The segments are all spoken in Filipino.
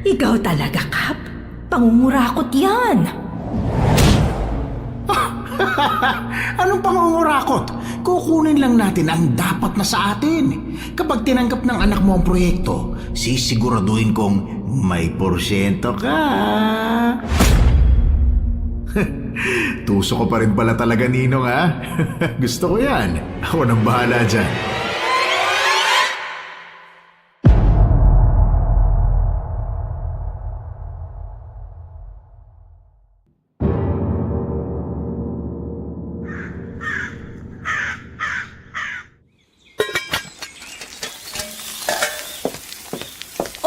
Ikaw talaga, Kap. Pangungurakot yan. Anong pangungurakot? Kukunin lang natin ang dapat na sa atin. Kapag tinanggap ng anak mo ang proyekto, sisiguraduhin kong may porsyento ka. Tuso ko pa rin pala talaga, Ninong, ha? Gusto ko yan. Ako nang bahala dyan.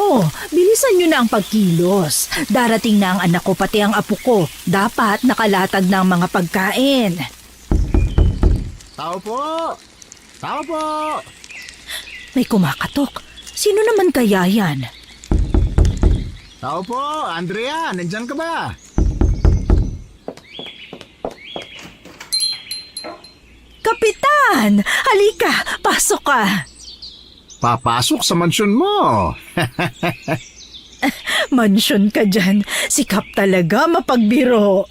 Oh, bilisan nyo na ang pagkilos. Darating na ang anak ko pati ang apo ko. Dapat nakalatag na ang mga pagkain. Tao po! Tao po! May kumakatok. Sino naman kaya yan? Tao po! Andrea, nandyan ka ba? Kapitan! Halika, pasok ka. Papasok sa mansyon mo. Mansyon ka dyan. Sikap talaga mapagbiro.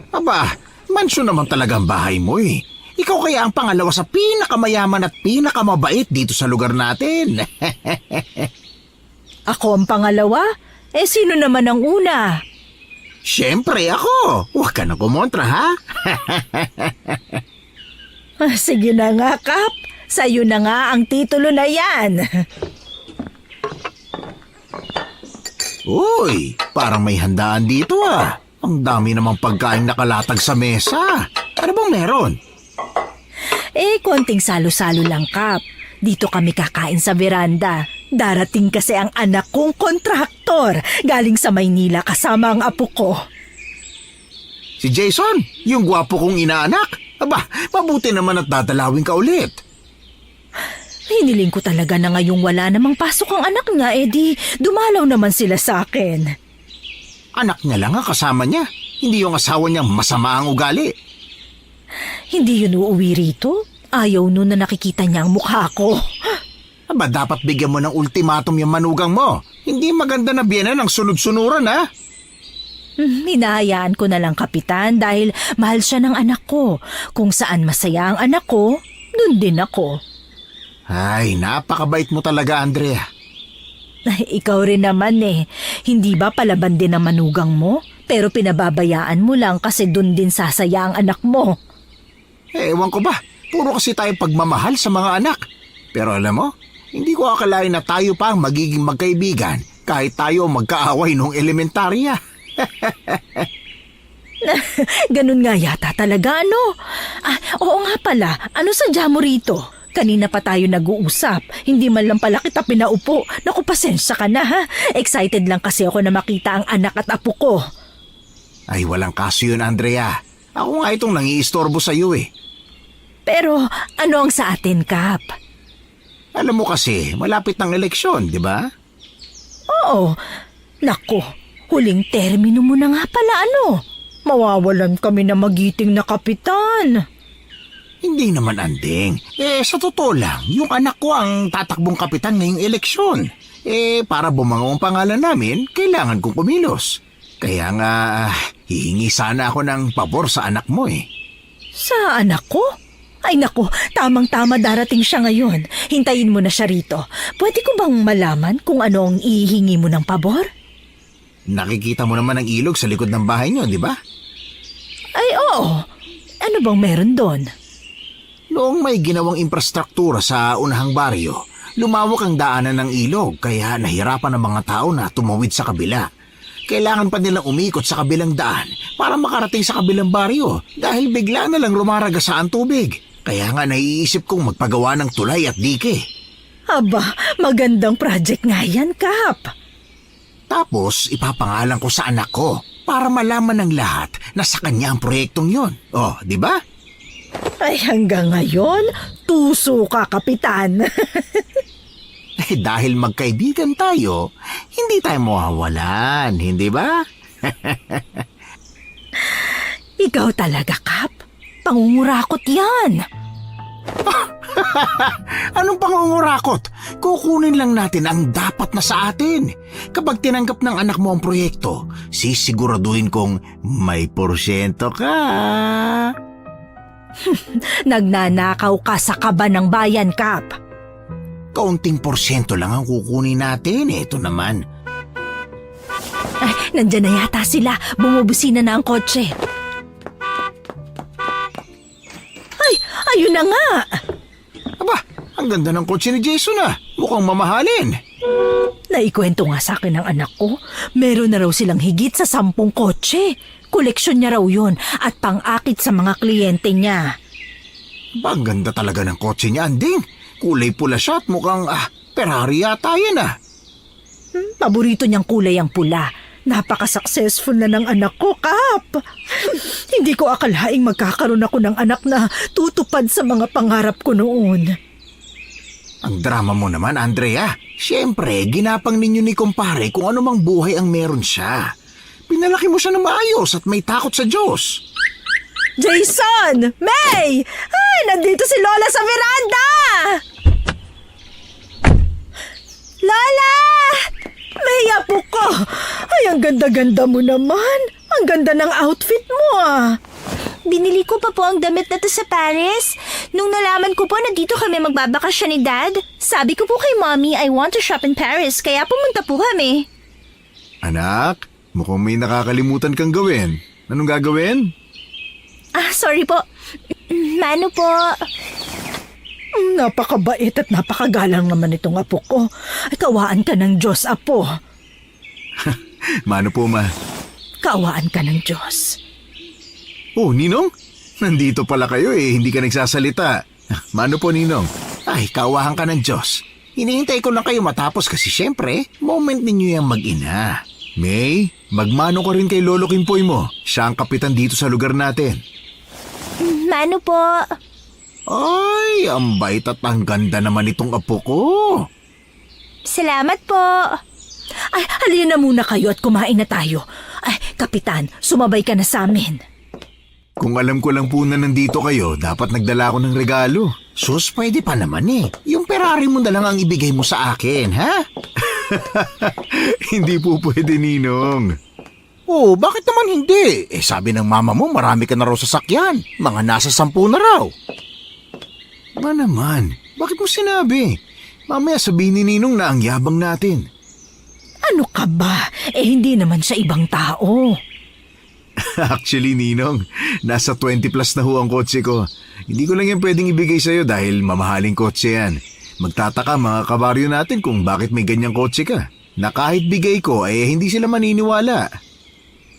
Aba, mansyon naman talaga ang bahay mo eh. Ikaw kaya ang pangalawa sa pinakamayaman at pinakamabait dito sa lugar natin. Ako ang pangalawa? Eh sino naman ang una? Siyempre ako. Huwag ka na kumontra, ha? Sige na nga, Kap. Sa'yo na nga ang titulo na yan. Uy, parang may handaan dito ah. Ang dami namang pagkain nakalatag sa mesa. Ano bang meron? Konting salo-salo lang, Kap. Dito kami kakain sa veranda. Darating kasi ang anak kong kontraktor. Galing sa Maynila kasama ang apo ko. Si Jason, yung gwapo kong inaanak. Aba, mabuti naman at dadalawin ka ulit. Hiniling ko talaga na ngayong wala namang pasok ang anak niya, di dumalaw naman sila sa akin. Anak niya lang ang kasama niya. Hindi yung asawa niya masama ang ugali. Hindi yun uuwi rito. Ayaw nun na nakikita niya ang mukha ko. Aba, dapat bigyan mo ng ultimatum yung manugang mo. Hindi maganda na biyenan ng sunod-sunuran, ha? Hinahayaan ko na lang, Kapitan, dahil mahal siya ng anak ko. Kung saan masaya ang anak ko, dun din ako. Ay, napakabait mo talaga, Andrea. Ikaw rin naman eh. Hindi ba palaban din ang manugang mo? Pero pinababayaan mo lang kasi dun din sasaya ang anak mo. Ewan ko ba, puro kasi tayo pagmamahal sa mga anak. Pero alam mo, hindi ko akalain na tayo pa ang magiging magkaibigan kahit tayo magkaaway nung elementarya. Ganun nga yata talaga, ano? Oo nga pala, ano sadya mo rito? Kanina pa tayo nag-uusap, hindi man lang pala kita pinaupo. Naku, pasensya ka na ha. Excited lang kasi ako na makita ang anak at apo ko. Ay, walang kaso yun, Andrea. Ako nga itong nangiistorbo sa'yo eh. Pero ano ang sa atin, Kap? Alam mo kasi, malapit ng eleksyon, di ba? Oo, naku. Huling termino mo na nga pala, ano? Mawawalan kami na magiting na kapitan. Hindi naman, Anding. Sa totoo lang, yung anak ko ang tatakbong kapitan ngayong eleksyon. Para bumango ang pangalan namin, kailangan kong kumilos. Kaya nga, hihingi sana ako ng pabor sa anak mo eh. Sa anak ko? Ay naku, tamang-tama darating siya ngayon. Hintayin mo na siya rito. Pwede ko bang malaman kung ano ang ihihingi mo ng pabor? Nakikita mo naman ang ilog sa likod ng bahay niyo, di ba? Ay oo. Ano bang meron doon? Noong may ginawang infrastruktura sa unahang baryo, lumawak ang daanan ng ilog kaya nahirapan ang mga tao na tumawid sa kabila. Kailangan pa nilang umikot sa kabilang daan para makarating sa kabilang baryo dahil bigla na lang rumaragasa ang tubig. Kaya nga naiisip kong magpagawa ng tulay at dike. Aba, magandang project nga yan, Kap. Tapos ipapangalan ko sa anak ko para malaman ng lahat na sa kanya ang proyektong yon. Oh, di ba? Ay hanggang ngayon, tuso ka, Kapitan. Dahil magkaibigan tayo, hindi tayo mawawalan, hindi ba? Ikaw talaga, Kap. Pangungurakot yan. Anong pangungurakot? Kukunin lang natin ang dapat na sa atin. Kapag tinanggap ng anak mo ang proyekto, sisiguraduhin kong may porsyento ka. Nagnanakaw ka sa kaba ng bayan, Kap. Kaunting porsyento lang ang kukunin natin. Ito naman. Ay, nandyan na yata sila. Bumubusina na ang kotse. Ay, ayun na nga. Aba, ang ganda ng kotse ni Jason ah. Mukhang mamahalin. Naikwento nga sa akin ng anak ko, meron na raw silang higit sa 10 kotse. Koleksyon niya raw yun at pang-akit sa mga kliyente niya. Ba, ang ganda talaga ng kotse niya, Anding. Kulay pula siya at mukhang Ferrari yata yan ah. Paborito niyang kulay ang pula. Napaka-successful na ng anak ko, Kap. Hindi ko akalaing magkakaroon ako ng anak na tutupad sa mga pangarap ko noon. Ang drama mo naman, Andrea. Siyempre, ginapang ninyo ni kumpare kung ano mang buhay ang meron siya. Pinalaki mo siya ng maayos at may takot sa Diyos. Jason! May! Ay, nandito si Lola sa veranda! Lola! May apo ko! Ay, ang ganda-ganda mo naman. Ang ganda ng outfit mo ah. Binili ko pa po ang damit na to sa Paris. Nung nalaman ko po na dito kami magbabakasyon ni Dad, sabi ko po kay Mommy I want to shop in Paris, kaya pumunta po kami. Anak, mukhang may nakakalimutan kang gawin. Anong gagawin? Sorry po. Mano po. Napakabait at napakagalang naman itong apo ko. Ay, kawaan ka ng Diyos, apo. Mano po, ma? Kawaan ka ng Diyos. Oh, Ninong? Nandito pala kayo hindi ka nagsasalita. Mano po, Ninong? Ay, kawahan ka ng Diyos. Hinihintay ko lang kayo matapos kasi syempre, moment ninyo yung mag-ina. May, magmano ka rin kay Lolo Kimpoy mo. Siya ang kapitan dito sa lugar natin. Mano po. Ay, ang bait at ang ganda naman itong apo ko. Salamat po. Ay, halina na muna kayo at kumain na tayo. Ay, Kapitan, sumabay ka na sa amin. Kung alam ko lang po na nandito kayo, dapat nagdala ako ng regalo. Sus, pwede pa naman eh. Yung Ferrari mo na lang ang ibigay mo sa akin, ha? Hindi po pwede, Ninong. Oh, bakit naman hindi? Sabi ng mama mo, marami ka na raw sasakyan. Mga nasa 10 na raw. Ba naman, bakit mo sinabi? Mamaya sabihin ni Ninong na ang yabang natin. Ano ka ba? Hindi naman siya ibang tao. Actually, Ninong, nasa 20 plus na ho ang kotse ko. Hindi ko lang yan pwedeng ibigay sa'yo dahil mamahaling kotse yan. Magtataka mga kabaryo natin kung bakit may ganyang kotse ka. Na kahit bigay ko, hindi sila maniniwala.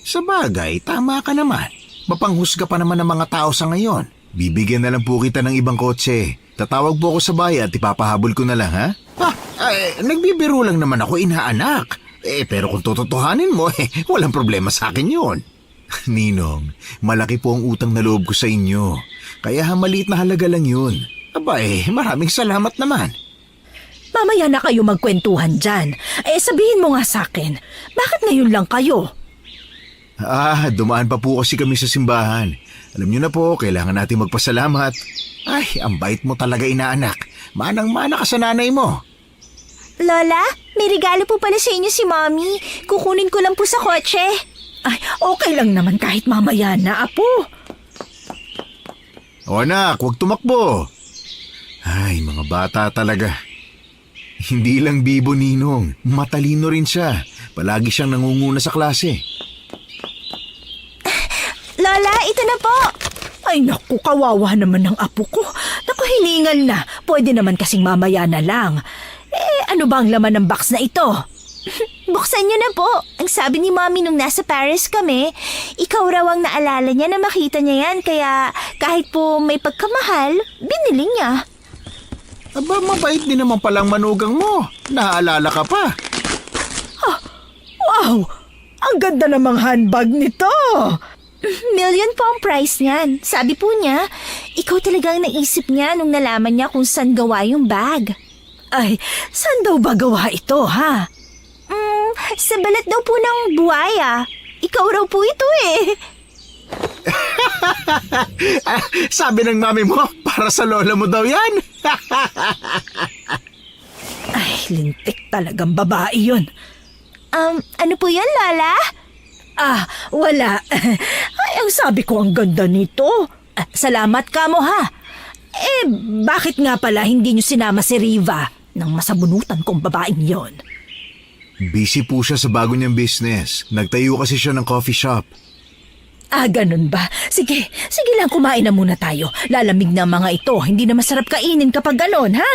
Sa bagay, tama ka naman. Mapanghusga pa naman ng mga tao sa ngayon. Bibigyan na lang po kita ng ibang kotse. Tatawag po ako sa bayan at ipapahabol ko na lang, ha? Nagbibiro lang naman ako, inaanak. Pero kung tututuhanin mo, walang problema sa akin yun. Ninong, malaki po ang utang na loob ko sa inyo. Kaya maliit na halaga lang yun. Aba maraming salamat naman. Mamaya na kayo magkwentuhan dyan. Sabihin mo nga sa akin, bakit ngayon lang kayo? Dumaan pa po kasi kami sa simbahan. Alam niyo na po, kailangan natin magpasalamat. Ay, ang bait mo talaga, inaanak. Manang-mana ka sa nanay mo. Lola, may regalo po pala sa inyo si Mommy. Kukunin ko lang po sa kotse. Ay, okay lang naman kahit mamaya na, apo. O anak, huwag tumakbo. Ay, mga bata talaga. Hindi lang bibo, Ninong. Matalino rin siya. Palagi siyang nangunguna sa klase. Lola, ito na po. Ay naku, kawawa naman ng apo ko. Naku, hiningal na. Pwede naman kasing mamaya na lang. Ano ba ang laman ng box na ito? Buksan niyo na po. Ang sabi ni Mommy nung nasa Paris kami, ikaw raw ang naalala niya na makita niya yan. Kaya kahit po may pagkamahal, binili niya. Aba, mabait din naman palang manugang mo. Naaalala ka pa. Wow! Ang ganda namang handbag nito! Million po ang price niyan. Sabi po niya, ikaw talaga ang naisip niya nung nalaman niya kung saan gawa yung bag. Ay, saan daw ba gawa ito, ha? Sa balat daw po ng buhaya. Ikaw raw po ito eh. Sabi ng mami mo, para sa lola mo daw yan. Ay, lintik talagang babae yun. Ano po yan, Lola? Wala. Ay, ang sabi ko ang ganda nito. Salamat ka mo ha. Bakit nga pala hindi nyo sinama si Riva nang masabunutan kong babaeng yon? Busy po siya sa bago niyang business. Nagtayo kasi siya ng coffee shop. Ganun ba? Sige lang, kumain na muna tayo. Lalamig na ang mga ito. Hindi na masarap kainin kapag ganon, ha?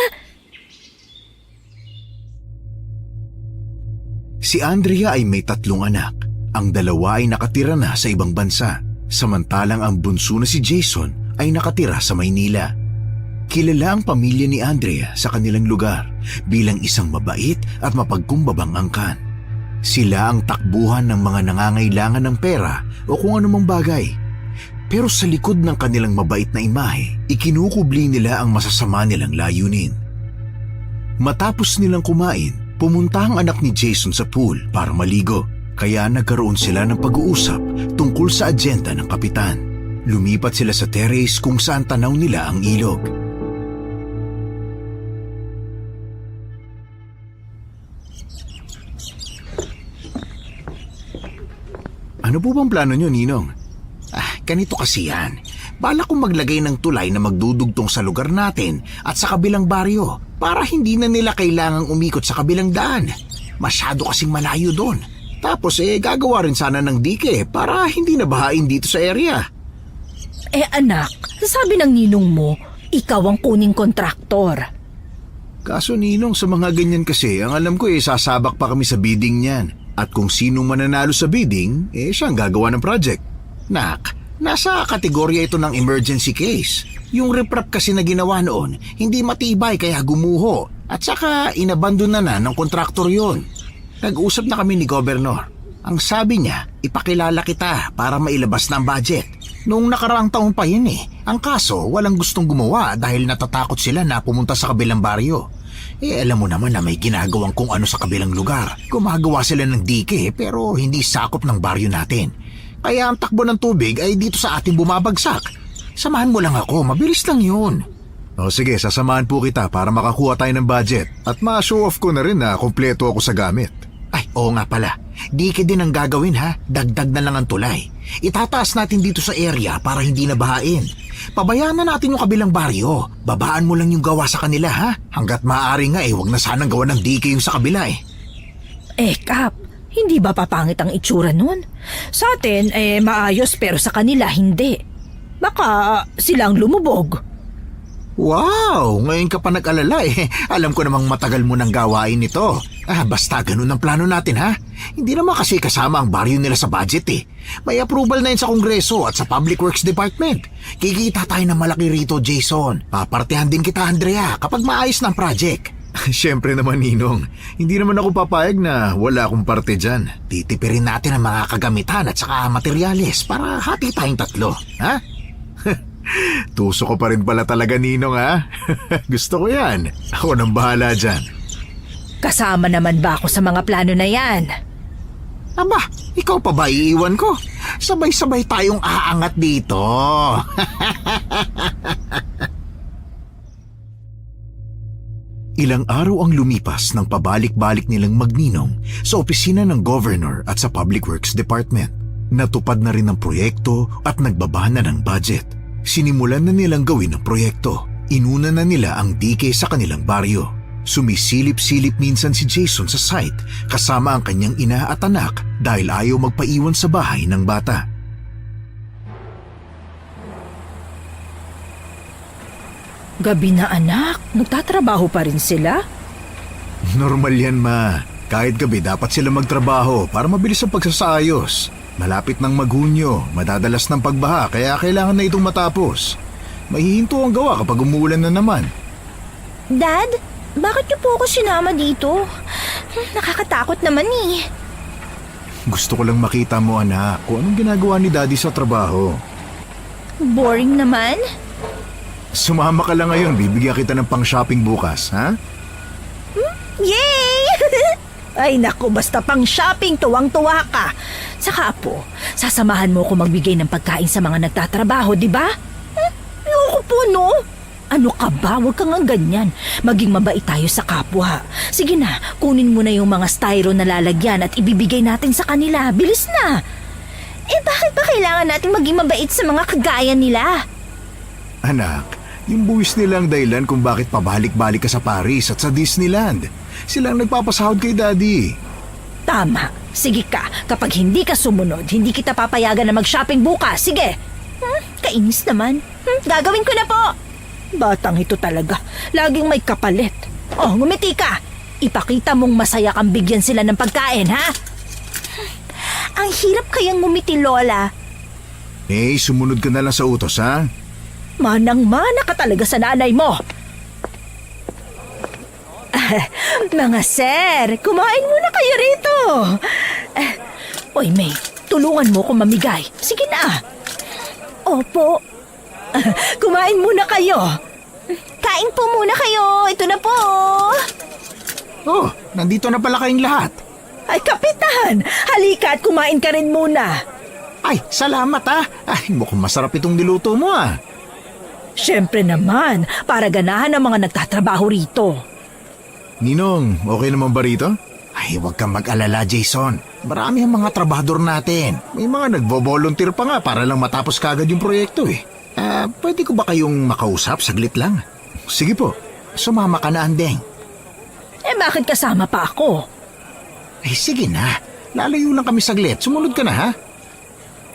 Si Andrea ay may 3 anak. Ang 2 ay nakatira na sa ibang bansa. Samantalang ang bunso na si Jason ay nakatira sa Maynila. Kilala ang pamilya ni Andrea sa kanilang lugar bilang isang mabait at mapagkumbabang angkan. Sila ang takbuhan ng mga nangangailangan ng pera o kung anumang bagay. Pero sa likod ng kanilang mabait na imahe, ikinukubli nila ang masasama nilang layunin. Matapos nilang kumain, pumunta ang anak ni Jason sa pool para maligo. Kaya nagkaroon sila ng pag-uusap tungkol sa agenda ng kapitan. Lumipat sila sa terrace kung saan tanaw nila ang ilog. Ano po bang plano nyo, Ninong? Ganito kasi yan. Bala kong maglagay ng tulay na magdudugtong sa lugar natin at sa kabilang baryo para hindi na nila kailangang umikot sa kabilang daan. Masyado kasing malayo doon. Tapos gagawa rin sana ng dike para hindi na bahain dito sa area. Anak, sabi ng ninong mo, ikaw ang kuning kontraktor. Kaso Ninong, sa mga ganyan kasi, ang alam ko sasabak pa kami sa bidding niyan. At kung sinong mananalo sa bidding, siya ang gagawa ng project. Nak, nasa kategorya ito ng emergency case. Yung riprap kasi na ginawa noon, hindi matibay kaya gumuho. At saka inabandon na ng kontraktor yun. Nag-usap na kami ni Governor. Ang sabi niya, ipakilala kita para mailabas na ang budget. Noong nakaraang taon pa yun Ang kaso, walang gustong gumawa dahil natatakot sila na pumunta sa kabilang baryo. Alam mo naman na may ginagawang kung ano sa kabilang lugar. Gumagawa sila ng dike pero hindi sakop ng baryo natin. Kaya ang takbo ng tubig ay dito sa ating bumabagsak. Samahan mo lang ako, mabilis lang yun. O sige, sasamahan po kita para makakuha tayo ng budget. At ma-show off ko na rin na kompleto ako sa gamit. Ay, oo nga pala. Dike din ang gagawin ha. Dagdag na lang ang tulay. Itataas natin dito sa area para hindi na bahain. Pabayaan na natin yung kabilang baryo. Babaan mo lang yung gawa sa kanila ha. Hanggat maaari nga wag na sanang gawa ng dike yung sa kabila Kap, hindi ba papangit ang itsura nun? Sa atin, maayos pero sa kanila hindi. Baka silang lumubog. Wow! Ngayon ka pa nag-alala Alam ko namang matagal mo nang gawain ito. Basta ganun ang plano natin ha. Hindi naman kasi kasama ang baryo nila sa budget May approval na yun sa Kongreso at sa Public Works Department. Kikita tayo ng malaki rito, Jason. Papartihan din kita, Andrea, kapag maayos ng project. Siyempre naman, Ninong. Hindi naman ako papayag na wala akong parte dyan. Titipirin natin ang mga kagamitan at saka materyales para hati tayong 3. Ha? Tuso ko pa rin pala talaga, Ninong ha. Gusto ko yan. Ako nang bahala dyan. Kasama naman ba ako sa mga plano na yan? Aba, ikaw pa ba iiwan ko? Sabay-sabay tayong aangat dito. Ilang araw ang lumipas ng pabalik-balik nilang magninong sa opisina ng Governor at sa Public Works Department. Natupad na rin ang proyekto at nagbaba na ng budget. Sinimulan na nilang gawin ang proyekto. Inuna na nila ang dike sa kanilang baryo. Sumisilip-silip minsan si Jason sa site kasama ang kanyang ina at anak dahil ayaw magpaiwan sa bahay ng bata. Gabi na anak, nagtatrabaho pa rin sila? Normal yan, Ma. Kahit gabi dapat sila magtrabaho para mabilis ang pagsasaayos. Malapit ng maghunyo, madadalas ng pagbaha kaya kailangan na itong matapos. Mahihinto ang gawa kapag umuulan na naman. Dad, bakit niyo po ako sinama dito? Nakakatakot naman Gusto ko lang makita mo, anak, kung anong ginagawa ni Daddy sa trabaho. Boring naman. Sumama ka lang ngayon, bibigyan kita ng pang-shopping bukas, ha? Yay! Ay naku, basta pang shopping, tuwang-tuwa ka. Saka Apo, sasamahan mo ko magbigay ng pagkain sa mga nagtatrabaho, di ba? Ayoko po, no? Ano ka ba? Huwag kang ang ganyan. Maging mabait tayo sa kapwa. Sige na, kunin mo na yung mga styro na lalagyan at ibibigay natin sa kanila. Bilis na! Bakit ba kailangan natin maging mabait sa mga kagaya nila? Anak, yung buwis nila ang dahilan kung bakit pabalik-balik ka sa Paris at sa Disneyland. Sila ang nagpapasahod kay Daddy. Tama. Sige ka, kapag hindi ka sumunod, hindi kita papayagan na mag-shopping bukas. Sige! Kainis naman. Gagawin ko na po. Batang ito talaga. Laging may kapalit. Oh, ngumiti ka. Ipakita mong masaya kang bigyan sila ng pagkain, ha? Ang hirap kayang ngumiti, Lola. Sumunod ka na lang sa utos, ha? Manang-mana ka talaga sa nanay mo. Mga sir, kumain muna kayo rito. Oy, May, tulungan mo ko mamigay. Sige na. Opo. Kumain muna kayo. Kain po muna kayo. Ito na po. Oh, nandito na pala kayong lahat. Ay, Kapitan, halika at kumain ka rin muna. Ay, salamat Ay, mukhang masarap itong niluto mo Siyempre naman, para ganahan ang mga nagtatrabaho rito. Ninong, okay naman ba rito? Ay, huwag kang mag-alala, Jason. Marami ang mga trabahador natin. May mga nagvo-volunteer pa nga para lang matapos kagad yung proyekto pwede ko ba kayong makausap saglit lang? Sige po. Sumama ka na, Andeng. Bakit kasama pa ako? Ay, sige na. Lalayo lang kami saglit. Sumunod ka na, ha?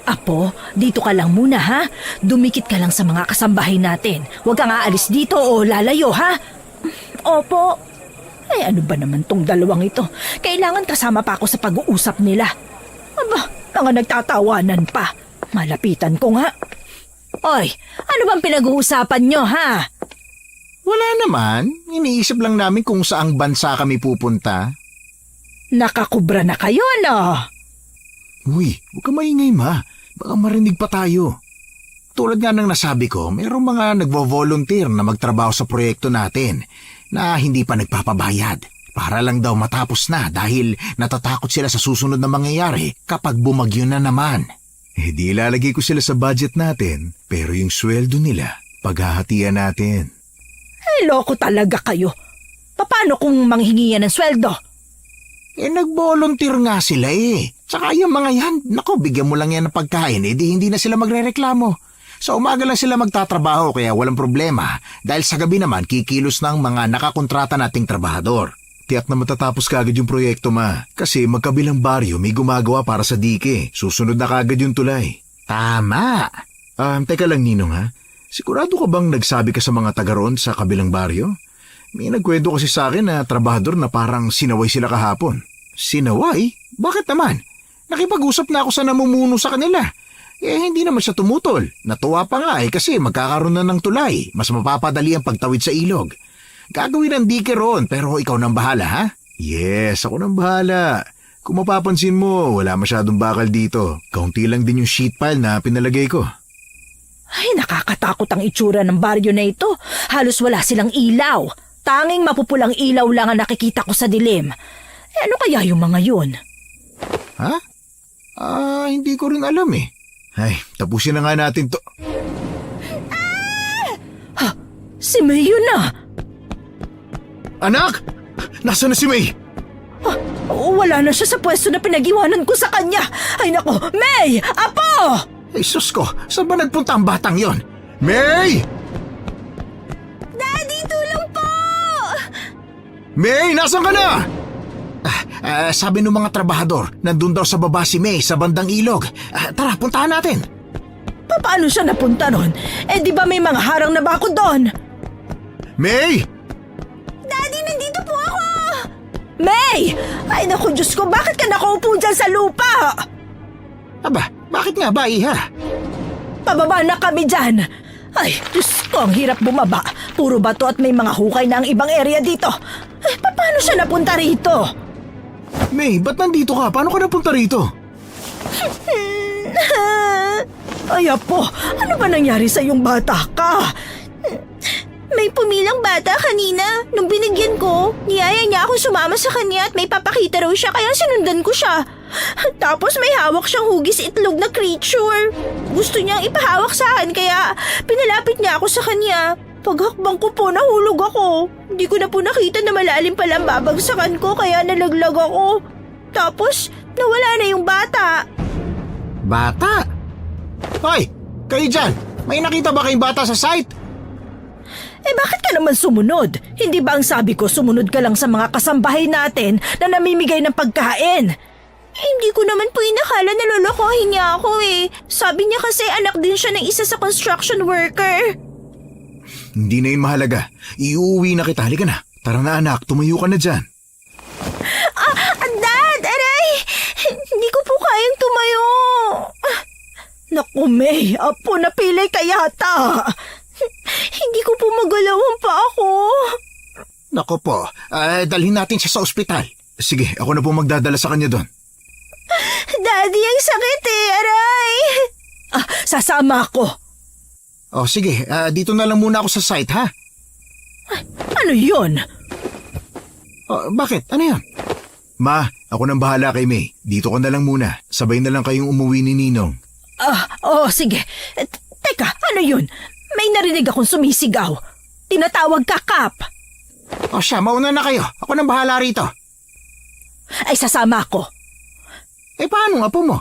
Apo, dito ka lang muna, ha? Dumikit ka lang sa mga kasambahay natin. Huwag kang aalis dito o lalayo, ha? Opo. Ay, ano ba naman tong dalawang ito? Kailangan kasama pa ako sa pag-uusap nila. Aba, mga nagtatawanan pa. Malapitan ko nga. Oy, ano bang pinag-uusapan nyo, ha? Wala naman. Iniisip lang namin kung saang bansa kami pupunta. Nakakubra na kayo, no? Uy, huwag ka maingay, ma. Baka marinig pa tayo. Tulad nga ng nasabi ko, mayroong mga nagvo-volunteer na magtrabaho sa proyekto natin na hindi pa nagpapabayad. Para lang daw matapos na dahil natatakot sila sa susunod na mangyayari kapag bumagyo na naman. Di ilalagay ko sila sa budget natin, pero yung sweldo nila, paghahatian natin. Ay, loko talaga kayo. Paano kung manghingi yan ng sweldo? Nag-volunteer nga sila Tsaka yung mga yan, naku, bigyan mo lang yan ng pagkain, di hindi na sila magrereklamo. Sa umaga lang sila magtatrabaho kaya walang problema dahil sa gabi naman kikilos ng mga nakakontrata nating trabahador. Tiyak na matatapos kagad yung proyekto, ma. Kasi magkabilang baryo may gumagawa para sa dike. Susunod na kagad yung tulay. Tama. Teka lang, Ninong, ha? Sigurado ka bang nagsabi ka sa mga taga roon sa kabilang baryo? May nagkwento kasi sa akin na trabahador na parang sinaway sila kahapon. Sinaway? Bakit naman? Nakipag-usap na ako sa namumuno sa kanila. Hindi naman siya tumutol. Natuwa pa nga kasi magkakaroon na ng tulay. Mas mapapadali ang pagtawid sa ilog. Gagawin ang dike roon pero ikaw nang bahala, ha? Yes, ako nang bahala. Kung mapapansin mo, wala masyadong bakal dito. Kaunti lang din yung sheet pile na pinalagay ko. Ay, nakakatakot ang itsura ng baryo na ito. Halos wala silang ilaw. Tanging mapupulang ilaw lang ang nakikita ko sa dilim. Ano kaya yung mga yun? Ha? Hindi ko rin alam Ay, tapusin na nga natin to. Ha? Si May yun na! Anak! Nasaan na si May? Wala na siya sa pwesto na pinag-iwanan ko sa kanya. Ay nako, May! Apo! Ay, sus ko, saan ba nagpunta ang batang yon? May! Daddy, tulong po! May, nasaan ka na? Sabi ng mga trabahador, nandun daw sa baba si May sa bandang ilog. Tara, puntahan natin. Paano siya napunta ron? Di ba may mga harang na bakod doon? May! Daddy, nandito po ako! May! Ay naku, Diyos ko, bakit ka nakaupo dyan sa lupa? Aba, bakit nga ba, iha? Pababa na kami dyan. Ay, Diyos ko, ang hirap bumaba. Puro bato at may mga hukay na ang ibang area dito. Ay, paano siya napunta rito? May, ba't nandito ka? Paano ka napunta rito? Ay, Apo, ano ba nangyari sa iyong bata ka? May pumilang bata kanina. Nung binigyan ko, niyaya niya akong sumama sa kanya at may papakita raw siya kaya sinundan ko siya. Tapos may hawak siyang hugis itlog na creature. Gusto niyang ipahawak sa akin kaya pinalapit niya ako sa kanya. Paghakbang ko po, nahulog ako. Hindi ko na po nakita na malalim pala ang babagsakan ko kaya nalaglag ako. Tapos, nawala na yung bata. Bata? Hoy, kayo dyan! May nakita ba kayong bata sa site? Bakit ka naman sumunod? Hindi ba ang sabi ko sumunod ka lang sa mga kasambahay natin na namimigay ng pagkain? Hindi ko naman po inakala na lolokohin niya ako eh. Sabi niya kasi anak din siya ng isa sa construction worker. Hindi na yun mahalaga. Iuwi na kita. Halika na. Tara na anak, tumayo ka na dyan. Dad! Aray! Hindi ko po kayang tumayo. Naku, May, apo, napilay ka yata. Hindi ko po magalawan pa ako. Nako po, dalhin natin siya sa ospital. Sige, ako na po magdadala sa kanya doon. Daddy, ang sakit eh. Aray! Sasama ako. O sige, dito na lang muna ako sa site ha? Ano yun? Bakit? Ano yan? Ma, ako nang bahala kay May. Dito ko na lang muna. Sabay na lang kayong umuwi ni Ninong. Sige. Teka, ano yun? May narinig akong sumisigaw. Tinatawag ka, Kap. O siya, mauna na kayo. Ako nang bahala rito. Ay, sasama ako. Paano nga po mo?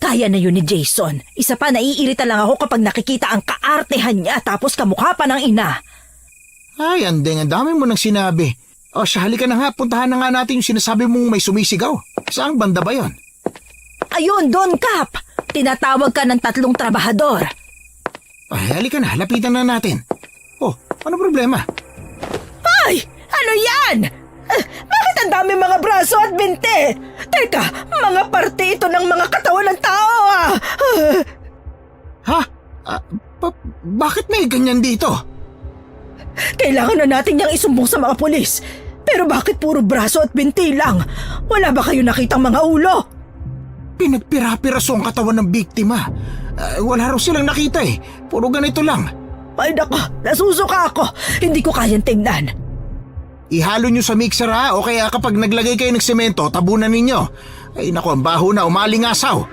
Kaya na yun ni Jason. Isa pa, naiirita lang ako kapag nakikita ang kaartehan niya tapos kamukha pa ng ina. Ay, andeng, ang dami mo nang sinabi. O siya, halika na nga, puntahan na nga natin yung sinasabi mong may sumisigaw. Saang banda ba yon? Ayun, doon, Kap. Tinatawag ka ng 3 trabahador. Ay, halika na, lapitan na natin. Oh, ano problema? Ay! Ano yan? Bakit ang dami mga braso at binte? Teka, mga parte ito ng mga katawan ng tao Ha? Bakit may ganyan dito? Kailangan na natin niyang isumbong sa mga pulis. Pero bakit puro braso at binti lang? Wala ba kayo nakitang mga ulo? Pinagpira-piraso ang katawan ng biktima. Wala raw silang nakita eh. Puro ganito lang. Ay nako, nasusuka ako. Hindi ko kayang tingnan. Ihalo nyo sa mixer ha, o kaya kapag naglagay kayo ng semento, tabunan ninyo. Ay nako, ang baho na, umalingasaw.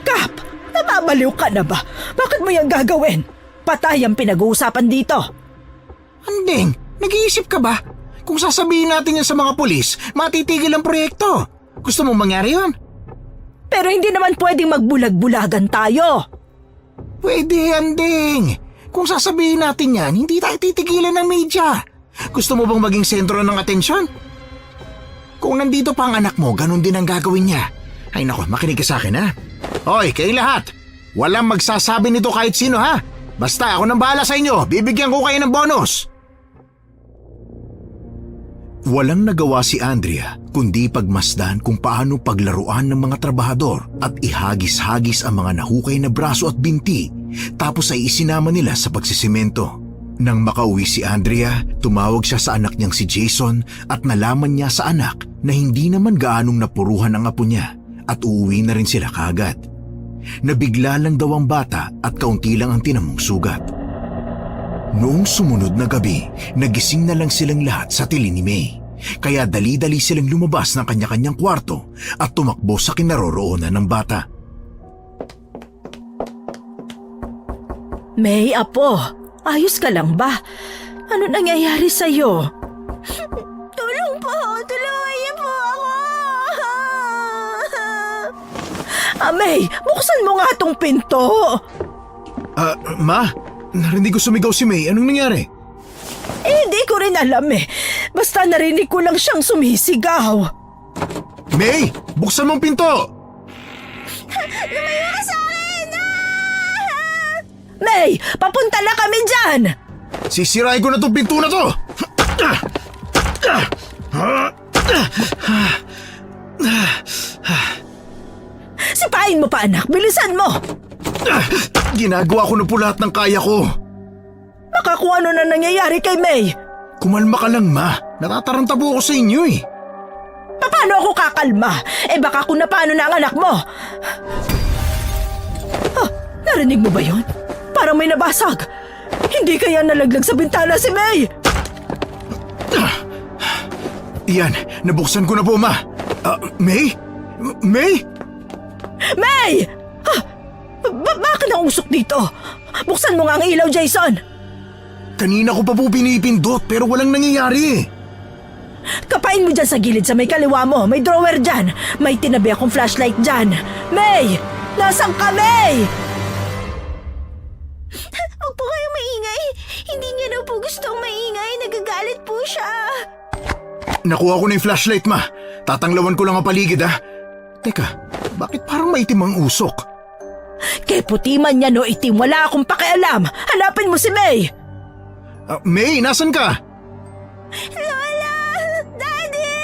Kap, nababaliw ka na ba? Bakit mo yan gagawin? Patay ang pinag-uusapan dito. Andeng, nag-iisip ka ba? Kung sasabihin natin yan sa mga pulis, matitigil ang proyekto. Gusto mong mangyari yun? Pero hindi naman pwedeng magbulag-bulagan tayo. Pwede, Andeng. Kung sasabihin natin yan, hindi tayo titigilan ng media. Gusto mo bang maging sentro ng atensyon? Kung nandito pa ang anak mo, ganun din ang gagawin niya. Ay nako, makinig ka sa akin ha. Hoy, kayo lahat. Walang magsasabi nito kahit sino ha. Basta ako nang bahala sa inyo, bibigyan ko kayo ng bonus. Walang nagawa si Andrea kundi pagmasdan kung paano paglaruan ng mga trabahador at ihagis-hagis ang mga nahukay na braso at binti tapos ay isinama nila sa pagsisimento. Nang makauwi si Andrea, tumawag siya sa anak niyang si Jason at nalaman niya sa anak na hindi naman gaanong napuruhan ang apo niya at uuwi na rin sila kaagad. Nabigla lang daw ang bata at kaunti lang ang tinamong sugat. Noong sumunod na gabi, nagising na lang silang lahat sa tili ni May. Kaya dali-dali silang lumabas ng kanya-kanyang kwarto at tumakbo sa kinaroroonan ng bata. May, apo, ayos ka lang ba? Ano nangyayari sa'yo? Tulong po! Tulungan niyo po ako! May, buksan mo nga tong pinto. Ma, narinig ko sumigaw si May. Anong nangyari? Hindi ko rin alam eh. Basta narinig ko lang siyang sumisigaw. May, buksan mo ang pinto! Lumayo ka sa akin! May, papunta na kami dyan! Sisirain ko na tong pinto na to! Sipain mo pa anak, bilisan mo! Ginagawa ko na po lahat ng kaya ko. Baka kung ano na nangyayari kay May. Kumalma ka lang, ma. Natataranta po ako sa inyo eh. Paano ako kakalma? Baka kung napano na ang anak mo. Narinig mo ba yun? Parang may nabasag. Hindi kaya nalaglag sa bintana si May? Iyan, nabuksan ko na po, Ma. May? May? May! Bakit ang usok dito? Buksan mo nga ang ilaw, Jason! Kanina ko pa po pinipindot pero walang nangyayari. Kapain mo dyan sa gilid sa may kaliwa mo. May drawer dyan. May tinabi akong flashlight dyan. May! Nasaan ka, May? Huwag po kayong maingay. Hindi niya daw po gustong maingay. Nagagalit po siya. Nakuha ko na yung flashlight, Ma. Tatanglawan ko lang ang paligid, ha. Teka, bakit parang maitim ang usok? Kay puti man yan o itim, wala akong pakialam. Hanapin mo si May! May, nasan ka? Lola! Daddy!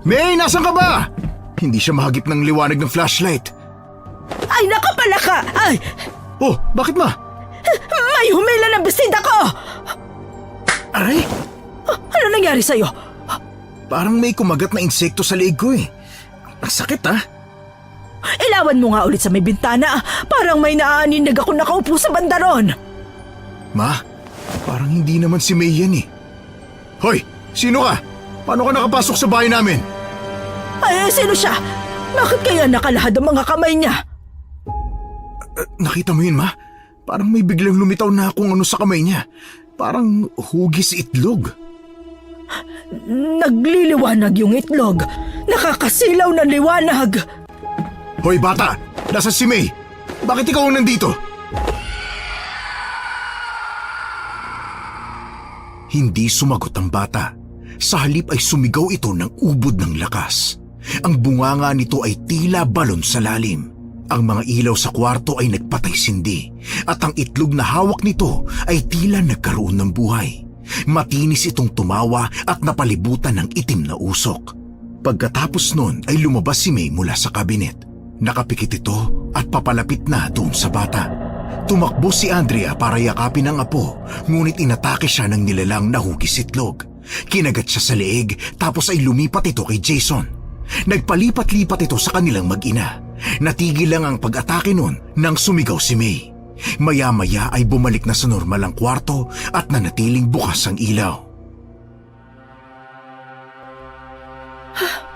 May, nasan ka ba? Hindi siya mahagip ng liwanag ng flashlight. Ay, nakapala ka! Ay! Oh, bakit, Ma? May humila ng bestida ko! Aray, Ano nangyari sa'yo? parang may kumagat na insekto sa leeg ko, eh. Ang sakit, ha? Ilawan mo nga ulit sa may bintana. Parang may naaaninag ako nakaupo sa banda ron. Ma, parang hindi naman si May yan, eh. Hoy, sino ka? Paano ka nakapasok sa bahay namin? Ay, sino siya? Bakit kaya nakalahad ang mga kamay niya? Nakita mo yun, Ma? Parang may biglang lumitaw na kung ano sa kamay niya. Parang hugis itlog. Nagliliwanag yung itlog. Nakakasilaw ng liwanag. Hoy, bata! Nasaan si May? Bakit ikaw ang nandito? Hindi sumagot ang bata. Sa halip ay sumigaw ito ng ubod ng lakas. Ang bunganga nito ay tila balon sa lalim. Ang mga ilaw sa kwarto ay nagpatay-sindi at ang itlog na hawak nito ay tila nagkaroon ng buhay. Matinis itong tumawa at napalibutan ng itim na usok. Pagkatapos nun ay lumabas si May mula sa kabinet. Nakapikit ito at papalapit na doon sa bata. Tumakbo si Andrea para yakapin ang apo, ngunit inatake siya ng nilalang na hugis itlog. Kinagat siya sa leeg tapos ay lumipat ito kay Jason. Nagpalipat-lipat ito sa kanilang mag-ina. Natigil lang ang pag-atake nun nang sumigaw si May. Maya-maya ay bumalik na sa normal ang kwarto at nanatiling bukas ang ilaw.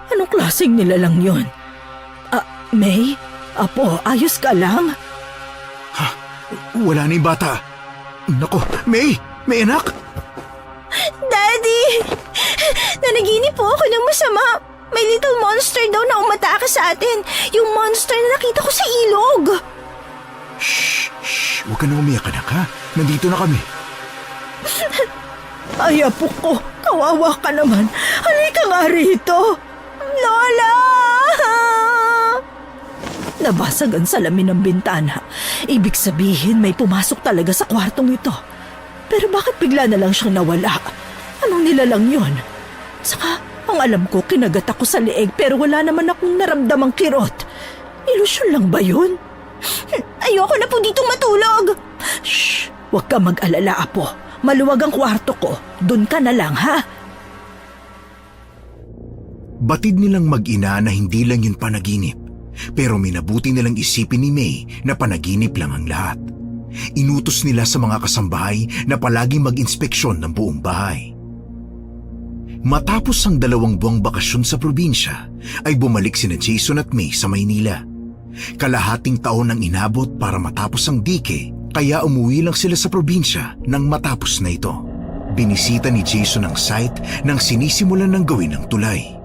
Anong klaseng nilalang yun? May? Apo, ayos ka lang? Wala na yung bata. Nako, May! May anak! Daddy! Nanaginip po ako ng masama. May little monster daw na umatake sa atin. Yung monster na nakita ko sa ilog. Shh! Huwag ka na umiyak, anak, ha? Nandito na kami. Ay, apo ko, kawawa ka naman. Halika nga rito. Lola! Nabasag ang salamin ng bintana. Ibig sabihin may pumasok talaga sa kwartong ito. Pero bakit bigla na lang siyang nawala? Anong nilalang yun? Saka, ang alam ko, kinagat ako sa leeg pero wala naman akong naramdamang kirot. Ilusyon lang ba yun? Ayoko na po ditong matulog. Shh! Huwag ka mag-alala, apo. Maluwag ang kwarto ko. Doon ka na lang, ha? Batid nilang mag-ina na hindi lang yun panaginip. Pero minabuti nilang isipin ni May na panaginip lang ang lahat. Inutos nila sa mga kasambahay na palagi mag-inspeksyon ng buong bahay. Matapos ang 2 buwang bakasyon sa probinsya, ay bumalik sina Jason at May sa Maynila. Kalahating taon ang inabot para matapos ang dike, kaya umuwi lang sila sa probinsya nang matapos na ito. Binisita ni Jason ang site nang sinisimulan ng gawin ang tulay.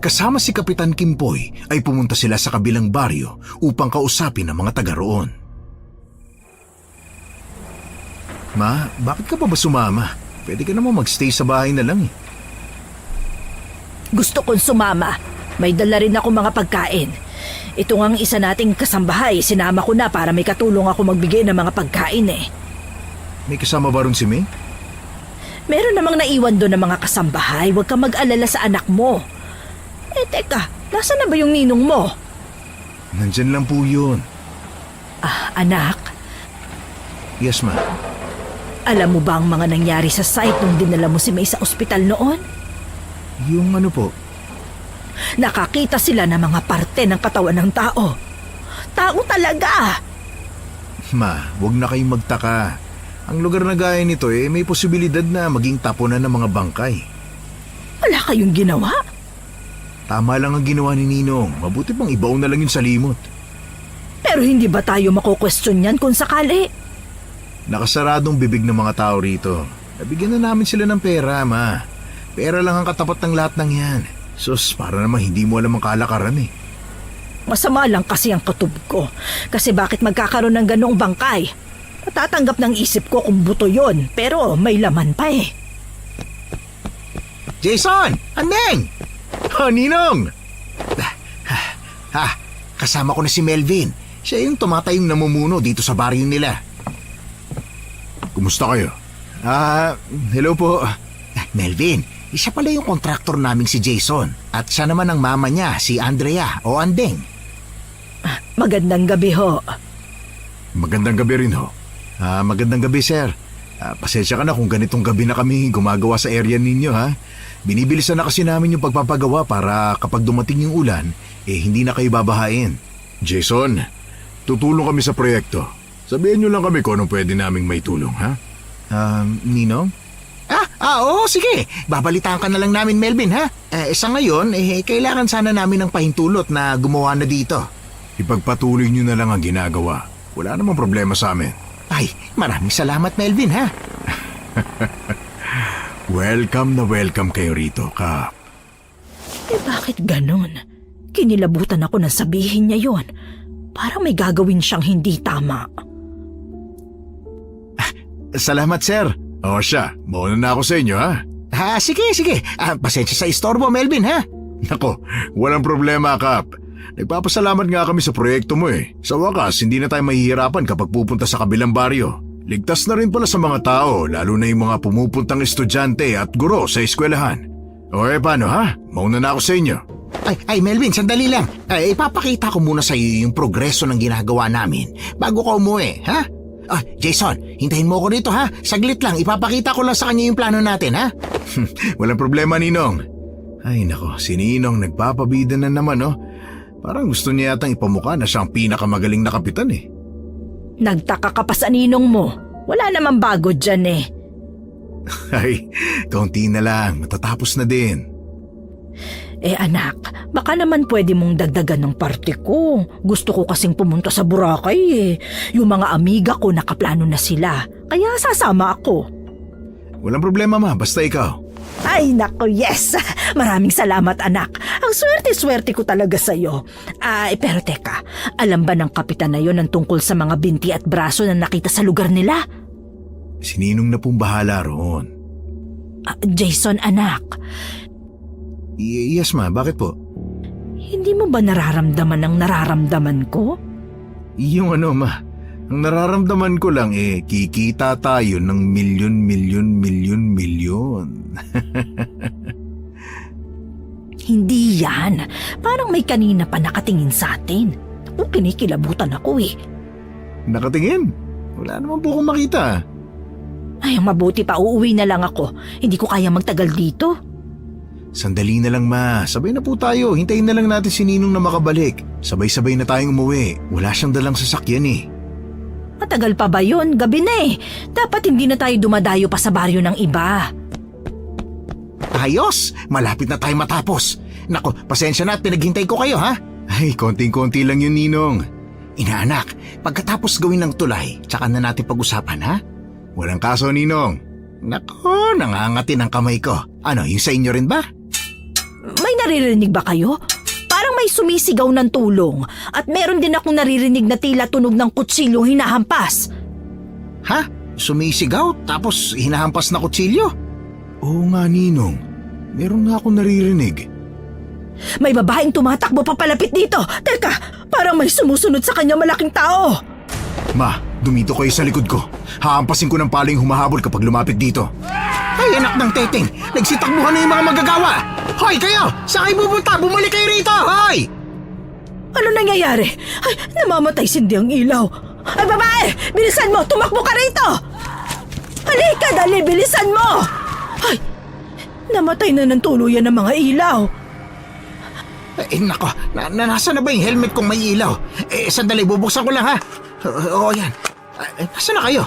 Kasama si Kapitan Kimpoy ay pumunta sila sa kabilang baryo upang kausapin ang mga taga roon. Ma, bakit ka pa ba sumama? Pwede ka naman magstay sa bahay na lang, eh. Gusto kong sumama. May dala rin ako mga pagkain. Ito nga ang isa nating kasambahay. Sinama ko na para may katulong ako magbigay ng mga pagkain, eh. May kasama ba ron si May? Meron namang naiwan doon ng mga kasambahay. Huwag kang mag-alala sa anak mo. Eh, teka, nasaan na ba yung ninong mo? Nandyan lang po yun. Anak, Yes, ma. alam mo ba ang mga nangyari sa site nung dinala mo si May sa ospital noon? Yung ano po? Nakakita sila ng mga parte ng katawan ng tao. Tao talaga! Ma, huwag na kayong magtaka. Ang lugar na gaya nito may posibilidad na maging tapunan ng mga bangkay. Wala kayong ginawa? Tama lang ang ginawa ni Ninong. Mabuti pang ibaon na lang yun sa limot. Pero hindi ba tayo makukwestiyon yan kung sakali? Nakasaradong bibig ng mga tao rito. Nabigyan na namin sila ng pera, Ma. Pera lang ang katapat ng lahat ng yan. Sus, para naman hindi mo alam ang kalakaran eh. Masama lang kasi ang katub ko. Kasi bakit magkakaroon ng ganoong bangkay? Matatanggap ng isip ko kung buto yon, pero may laman pa eh. Jason! Andeng! Ninong! Kasama ko na si Melvin. Siya yung tumatayong namumuno dito sa baryo nila. Kumusta kayo? Hello po. Melvin, siya pala yung kontraktor naming si Jason. At siya naman ang mama niya, si Andrea o Andeng. Magandang gabi ho. Magandang gabi rin ho. Magandang gabi, sir. Pasensya ka na kung ganitong gabi na kami gumagawa sa area ninyo, ha? Binibilisan na kasi namin yung pagpapagawa para kapag dumating yung ulan, hindi na kayo babahain. Jason, tutulong kami sa proyekto. Sabihin nyo lang kami kung anong pwede naming may tulong, ha? Ninong? Oo, sige. Babalitaan ka na lang namin, Melvin, ha? Sa ngayon, kailangan sana namin ng pahintulot na gumawa na dito. Ipagpatuloy nyo na lang ang ginagawa. Wala namang problema sa amin. Ay, maraming salamat, Melvin, ha? Welcome na welcome kayo rito, Kap. Bakit ganun? Kinilabutan ako nang sabihin niya yon. Parang may gagawin siyang hindi tama. Salamat, sir. O siya, mauna na ako sa inyo, ha? Sige. Pasensya sa istorbo, Melvin, ha? Nako, walang problema, Kap. Nagpapasalamat nga kami sa proyekto mo eh. Sa wakas, hindi na tayo mahihirapan kapag pupunta sa kabilang baryo. Ligtas na rin pala sa mga tao, lalo na yung mga pumupuntang estudyante at guro sa eskwelahan. O paano ha? Mauna na ako sa inyo. Ay, Melvin, sandali lang. Ipapakita ko muna sa iyo yung progreso ng ginagawa namin bago ka umuwi, ha? Jason, hintayin mo ko dito, ha? Saglit lang, ipapakita ko lang sa kanya yung plano natin, ha? Walang problema, Ninong. Ay nako, si Ninong nagpapabida na naman, oh. Parang gusto niya yatang ipamukha na siyang pinakamagaling na kapitan eh. Nagtaka ka pa sa ninong mo. Wala namang bago dyan eh. Ay, kaunti na lang. Matatapos na din. Anak, baka naman pwede mong dagdagan ng parte ko. Gusto ko kasing pumunta sa Boracay eh. Yung mga amiga ko nakaplano na sila. Kaya sasama ako. Walang problema, Ma. Basta ikaw. Ay nako, yes! Maraming salamat, anak. Ang swerte-swerte ko talaga sa'yo. Pero teka, alam ba ng kapitan na yon ang tungkol sa mga binti at braso na nakita sa lugar nila? Si Ninong na pong bahala roon. Jason, anak. Yes, Ma. Bakit po? Hindi mo ba nararamdaman ang nararamdaman ko? Yung Ma. Ang nararamdaman ko lang kikita tayo ng milyon. Hindi yan. Parang may kanina pa nakatingin sa atin. Kinikilabutan ako eh. Nakatingin? Wala naman po akong makita. Ay, mabuti pa uuwi na lang ako. Hindi ko kaya magtagal dito. Sandali na lang, Ma. Sabay na po tayo. Hintayin na lang natin si Ninong na makabalik. Sabay-sabay na tayong umuwi. Wala siyang dalang sasakyan eh. Matagal pa ba yun? Gabi na eh. Dapat hindi na tayo dumadayo pa sa baryo ng iba. Ayos! Malapit na tayo matapos. Nako, pasensya na at pinaghintay ko kayo, ha? Ay, konting-konti lang yun, Ninong. Inaanak, pagkatapos gawin ng tulay, tsaka na natin pag-usapan, ha? Walang kaso, Ninong. Nako, nangangati ng kamay ko. Ano, yung sa inyo rin ba? May naririnig ba kayo? Parang may sumisigaw ng tulong at meron din akong naririnig na tila tunog ng kutsilyong hinahampas. Ha? Sumisigaw tapos hinahampas na kutsilyo? Oo nga, Ninong. Meron nga akong naririnig. May babaeng tumatakbo papalapit dito. Teka, parang may sumusunod sa kanya malaking tao. Ma, dumito kayo sa likod ko. Hahampasin ko ng paling humahabol kapag lumapit dito. Ay, anak ng teteng! Nagsitakbuhan na yung mga magagawa! Hoy, kayo! Saan kayo pupunta? Bumalik kayo rito! Hoy! Ano nangyayari? Ay, namamatay sindi ang ilaw. Ay, babae! Bilisan mo! Tumakbo ka rito! Halika, dali! Bilisan mo! Ay, namatay na ng tuluyan ng mga ilaw. Nako, nasa na ba yung helmet kong may ilaw? Sandali, bubuksan ko lang, ha? Oo, yan. Saan na kayo?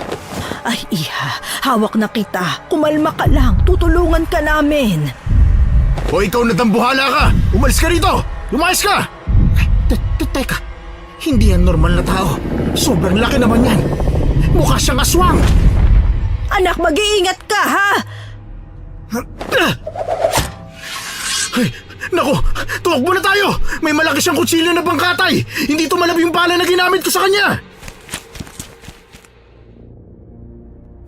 Ay, Iha, hawak na kita. Kumalma ka lang. Tutulungan ka namin. O ikaw na dambuhala ka! Umalis ka rito! Lumayas ka! Teka, hindi yan normal na tao. Sobrang laki naman yan. Mukha siyang aswang. Anak, mag-iingat ka, ha? Ay, naku! Tumakbo na tayo! May malaki siyang kutsilyo na pangkatay! Hindi tumalab yung bala na ginamit ko sa kanya!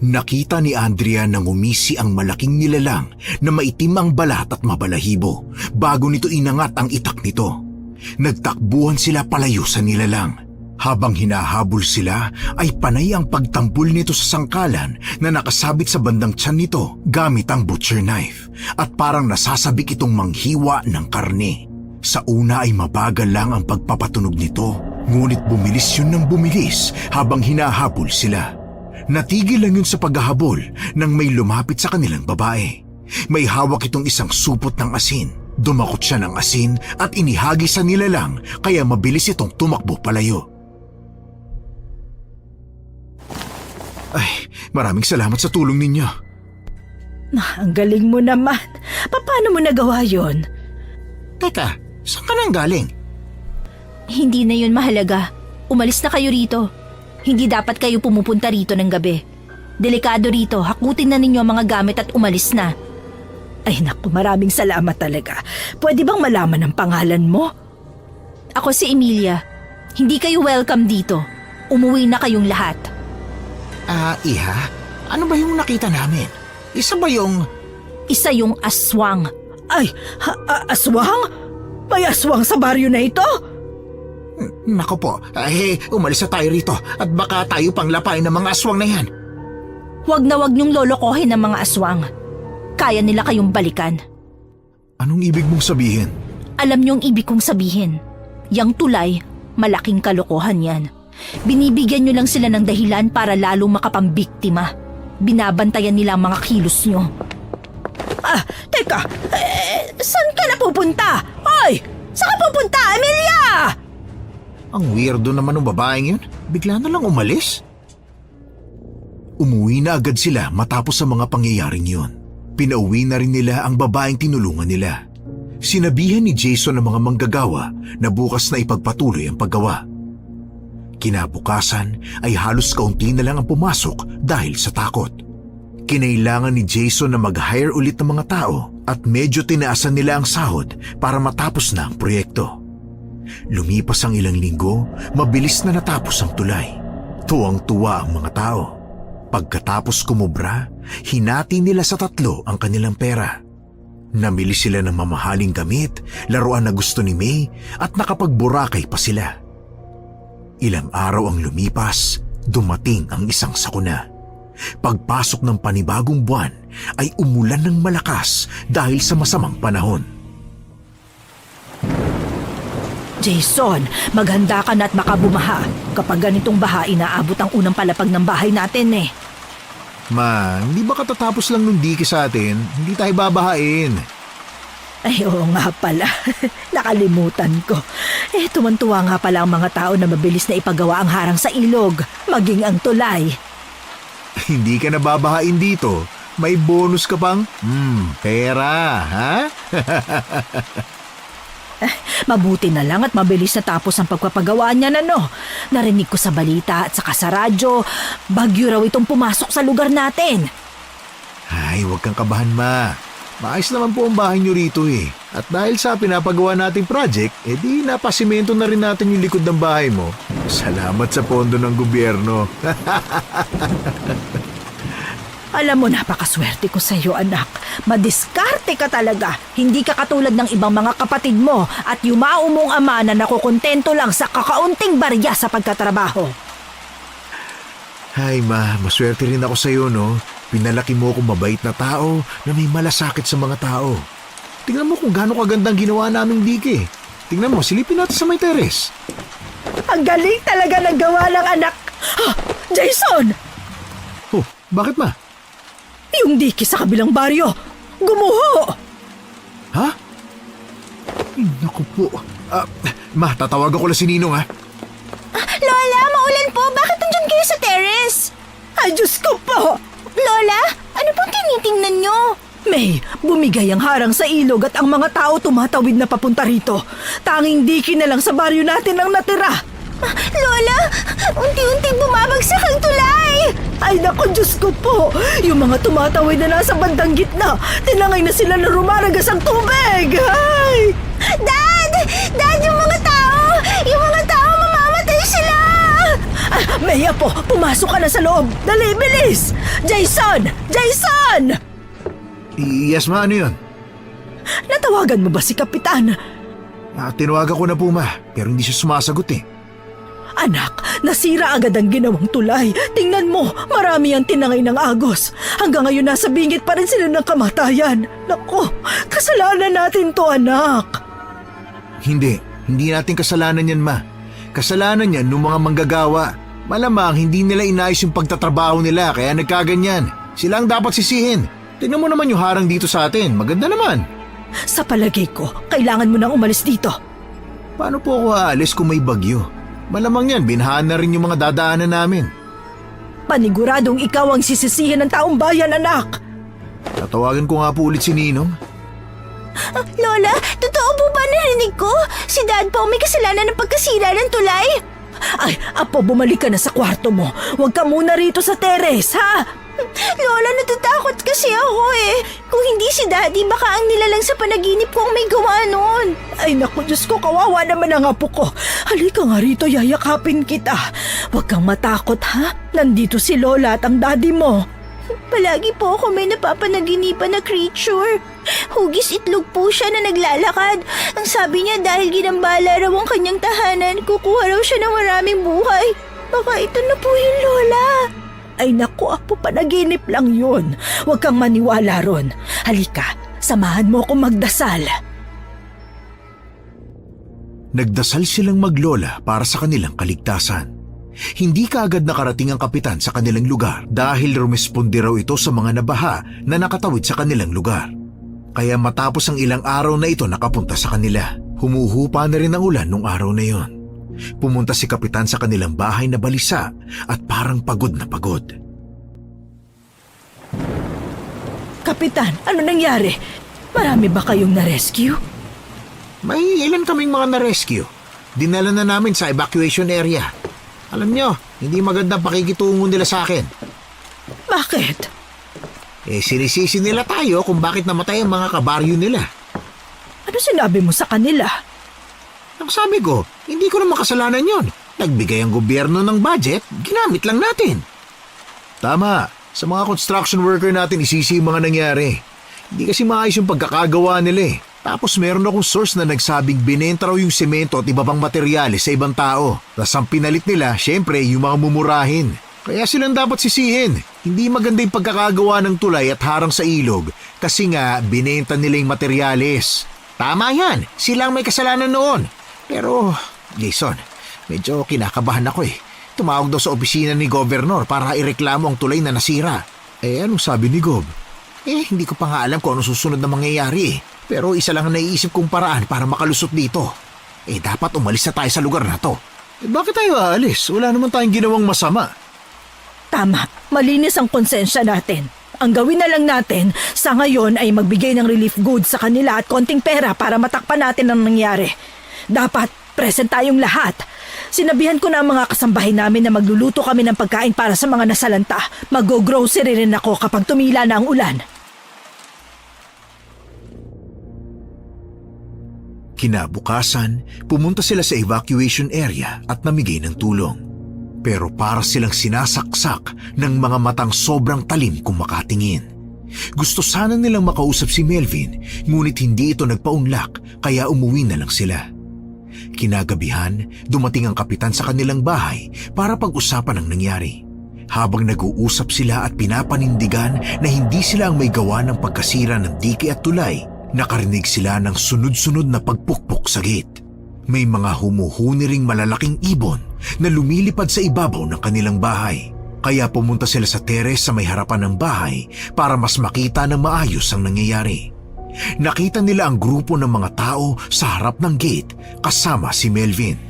Nakita ni Andrea nang umisi ang malaking nilalang na maitim ang balat at mabalahibo bago nito inangat ang itak nito. Nagtakbuhan sila palayo sa nilalang. Habang hinahabol sila ay panay ang pagtampol nito sa sangkalan na nakasabit sa bandang tiyan nito gamit ang butcher knife at parang nasasabik itong manghiwa ng karne. Sa una ay mabagal lang ang pagpapatunog nito, ngunit bumilis yun ng bumilis habang hinahabol sila. Natigil lang yun sa paghahabol nang may lumapit sa kanilang babae. May hawak itong isang supot ng asin. Dumakot siya ng asin at inihagi sa nilalang kaya mabilis itong tumakbo palayo. Ay, maraming salamat sa tulong ninyo. Ang galing mo naman. Paano mo nagawa yon? Teka, saan ka nang galing? Hindi na yun mahalaga. Umalis na kayo rito. Hindi dapat kayo pumupunta rito ng gabi. Delikado rito, hakutin na ninyo ang mga gamit at umalis na. Ay naku, maraming salamat talaga. Pwede bang malaman ang pangalan mo? Ako si Emilia. Hindi kayo welcome dito. Umuwi na kayong lahat. Iha, ano ba yung nakita namin? Isa ba yung... Isa yung aswang. Ay, aswang? May aswang sa baryo na ito? Nako po, umalis na tayo rito at baka tayo pang lapain ng mga aswang na yan. Huwag na huwag niyong lolokohin ng mga aswang. Kaya nila kayong balikan. Anong ibig mong sabihin? Alam niyong ibig kong sabihin. Yang tulay, malaking kalokohan yan. Binibigyan niyo lang sila ng dahilan para lalong makapambiktima. Binabantayan nila ang mga kilos niyo. Teka, saan ka na pupunta? Hoy! Saan ka pupunta, Emilia? Ang weirdo naman ng babaeng yun. Bigla na lang umalis. Umuwi na agad sila matapos sa mga pangyayaring yun. Pinauwi na rin nila ang babaeng tinulungan nila. Sinabihan ni Jason ang mga manggagawa na bukas na ipagpatuloy ang paggawa. Kinabukasan ay halos kaunti na lang ang pumasok dahil sa takot. Kinailangan ni Jason na mag-hire ulit ng mga tao at medyo tinaasan nila ang sahod para matapos na ang proyekto. Lumipas ang ilang linggo, mabilis na natapos ang tulay. Tuwang-tuwa ang mga tao. Pagkatapos kumubra, hinati nila sa 3 ang kanilang pera. Namili sila ng mamahaling gamit, laruan na gusto ni May at nakapagburakay pa sila. Ilang araw ang lumipas, dumating ang isang sakuna. Pagpasok ng panibagong buwan ay umulan ng malakas dahil sa masamang panahon. Jason, maghanda ka na at baka bumaha. Kapag ganitong baha, inaabot ang unang palapag ng bahay natin eh. Ma, hindi ba katatapos lang nung diki sa atin? Hindi tayo babahain. Ay, oo nga pala. Nakalimutan ko. Tuwan-tuwa nga pala ang mga tao na mabilis na ipagawa ang harang sa ilog, maging ang tulay. Hindi ka na babahain dito. May bonus ka pang, pera, ha? Mabuti na lang at mabilis na tapos ang pagpapagawa niya na no. Narinig ko sa balita at saka sa radyo, bagyo raw itong pumasok sa lugar natin. Ay, huwag kang kabahan, Ma. Maayos naman po ang bahay niyo rito eh. At dahil sa pinapagawa nating project, di napasimento na rin natin yung likod ng bahay mo. Salamat sa pondo ng gobyerno. Alam mo, napakaswerte ko sa iyo, anak. Madiskarte ka talaga. Hindi ka katulad ng ibang mga kapatid mo at yumao mong ama na nakukontento lang sa kakaunting barya sa pagkatrabaho. Ay, Ma, maswerte rin ako sa iyo, no? Pinalaki mo akong mabait na tao na may malasakit sa mga tao. Tingnan mo kung gaano kagandang ginawa naming dike. Tingnan mo, silipin natin sa may teres. Ang galing talaga ng gawa ng anak. Jason! Oh, bakit, Ma? Yung dike sa kabilang baryo, gumuho! Ha? Ay, naku po. Ma, tatawagan ko lang si Ninong, ha? Lola, maulan po. Bakit nandyan kayo sa terrace. Ay, Diyos ko po! Lola, ano pong tinitingnan nyo? May, bumigay ang harang sa ilog at ang mga tao tumatawid na papunta rito. Tanging diki na lang sa baryo natin ang natira. Lola, unti-unting bumabagsak ang tulay. Ay naku, Diyos ko po! Yung mga tumatawid na nasa bandang gitna, tinangay na sila na rumaragas ang tubig! Ay! Dad! Dad, yung mga tao! Yung mga tao, mamamatay sila! Maya po, pumasok ka na sa loob! Dali, bilis! Jason! Jason! Yes, ma, ano yun? Natawagan mo ba si Kapitan? Tinawagan ko na po, ma, pero hindi siya sumasagot eh. Anak, nasira agad ang ginawang tulay. Tingnan mo, marami ang tinangay ng agos. Hanggang ngayon nasa bingit pa rin sila ng kamatayan. Naku, kasalanan natin to, anak. Hindi natin kasalanan yan, ma. Kasalanan yan ng mga manggagawa. Malamang hindi nila inayos yung pagtatrabaho nila kaya nagkaganyan. Sila ang dapat sisihin. Tingnan mo naman yung harang dito sa atin. Maganda naman. Sa palagay ko, kailangan mo nang umalis dito. Paano po ako aalis kung may bagyo? Malamang yan, binahaan na rin yung mga dadaanan namin. Paniguradong ikaw ang sisisihin ng taong bayan, anak. Tatawagan ko nga po ulit si Ninong. Lola, totoo po ba narinig ko? Si Dad po may kasalanan ng pagkasira ng tulay? Ay, Apo, bumalik ka na sa kwarto mo. Huwag ka muna rito sa terrace, ha? Lola, natatakot kasi ako eh. Kung hindi si Daddy, baka ang nilalang sa panaginip ko ang may gawa noon. Ay naku, Diyos ko, kawawa naman ang apo ko. Halika nga rito, yayakapin kita. Huwag kang matakot, ha? Nandito si Lola at ang daddy mo. Palagi po ako may napapanaginipan na creature. Hugis itlog po siya na naglalakad. Ang sabi niya dahil ginambala raw ang kanyang tahanan, kukuha raw siya ng maraming buhay. Baka ito na po yung Lola. Ay naku, Apo, panaginip lang yun. Huwag kang maniwala ron. Halika, samahan mo akong magdasal. Nagdasal silang maglola para sa kanilang kaligtasan. Hindi kaagad nakarating ang kapitan sa kanilang lugar dahil rumesponde raw ito sa mga nabaha na nakatawid sa kanilang lugar. Kaya matapos ang ilang araw na ito nakapunta sa kanila, humuhupa na rin ang ulan nung araw na yon. Pumunta si kapitan sa kanilang bahay na balisa at parang pagod na pagod. Kapitan, ano nangyari? Marami ba kayong na-rescue? May ilan kaming mga na-rescue. Dinala na namin sa evacuation area. Alam nyo, hindi magandang pakikitungo nila sa akin. Bakit? Sinisisi nila tayo kung bakit namatay ang mga kabaryo nila. Ano sinabi mo sa kanila? Ang sabi ko, hindi ko naman kasalanan yon. Nagbigay ang gobyerno ng budget, ginamit lang natin. Tama, sa mga construction worker natin isisi yung mga nangyari. Hindi kasi maayos yung pagkakagawa nila eh. Tapos meron akong source na nagsabing binenta raw yung semento at iba pang materyales sa ibang tao. Tapos ang pinalit nila, syempre, yung mga mumurahin. Kaya silang dapat sisihin. Hindi maganda yung pagkakagawa ng tulay at harang sa ilog kasi nga binenta nila yung materyales. Tama yan, silang may kasalanan noon. Pero, Jason, medyo kinakabahan ako eh. Tumawag daw sa opisina ni Governor para ireklamo ang tulay na nasira. Anong sabi ni Gob? Hindi ko pa nga alam kung ano susunod na mangyayari eh. Pero isa lang ang naiisip kong paraan para makalusot dito. Dapat umalis na tayo sa lugar na to. Bakit tayo aalis? Wala naman tayong ginawang masama. Tama, malinis ang konsensya natin. Ang gawin na lang natin sa ngayon ay magbigay ng relief goods sa kanila at konting pera para matakpan natin ang nangyari. Dapat present tayong lahat. Sinabihan ko na ang mga kasambahay namin na magluluto kami ng pagkain para sa mga nasalanta. Mag-grocery rin ako kapag tumila na ang ulan. Kinabukasan, pumunta sila sa evacuation area at namigay ng tulong. Pero para silang sinasaksak ng mga matang sobrang talim kung makatingin. Gusto sana nilang makausap si Melvin, ngunit hindi ito nagpaunlak kaya umuwi na lang sila. Kinagabihan, dumating ang kapitan sa kanilang bahay para pag-usapan ang nangyari. Habang nag-uusap sila at pinapanindigan na hindi sila ang may gawa ng pagkasira ng dike at tulay, nakarinig sila ng sunod-sunod na pagpukpok sa gate. May mga humuhuni ring malalaking ibon na lumilipad sa ibabaw ng kanilang bahay. Kaya pumunta sila sa terrace sa may harapan ng bahay para mas makita ng maayos ang nangyayari. Nakita nila ang grupo ng mga tao sa harap ng gate kasama si Melvin.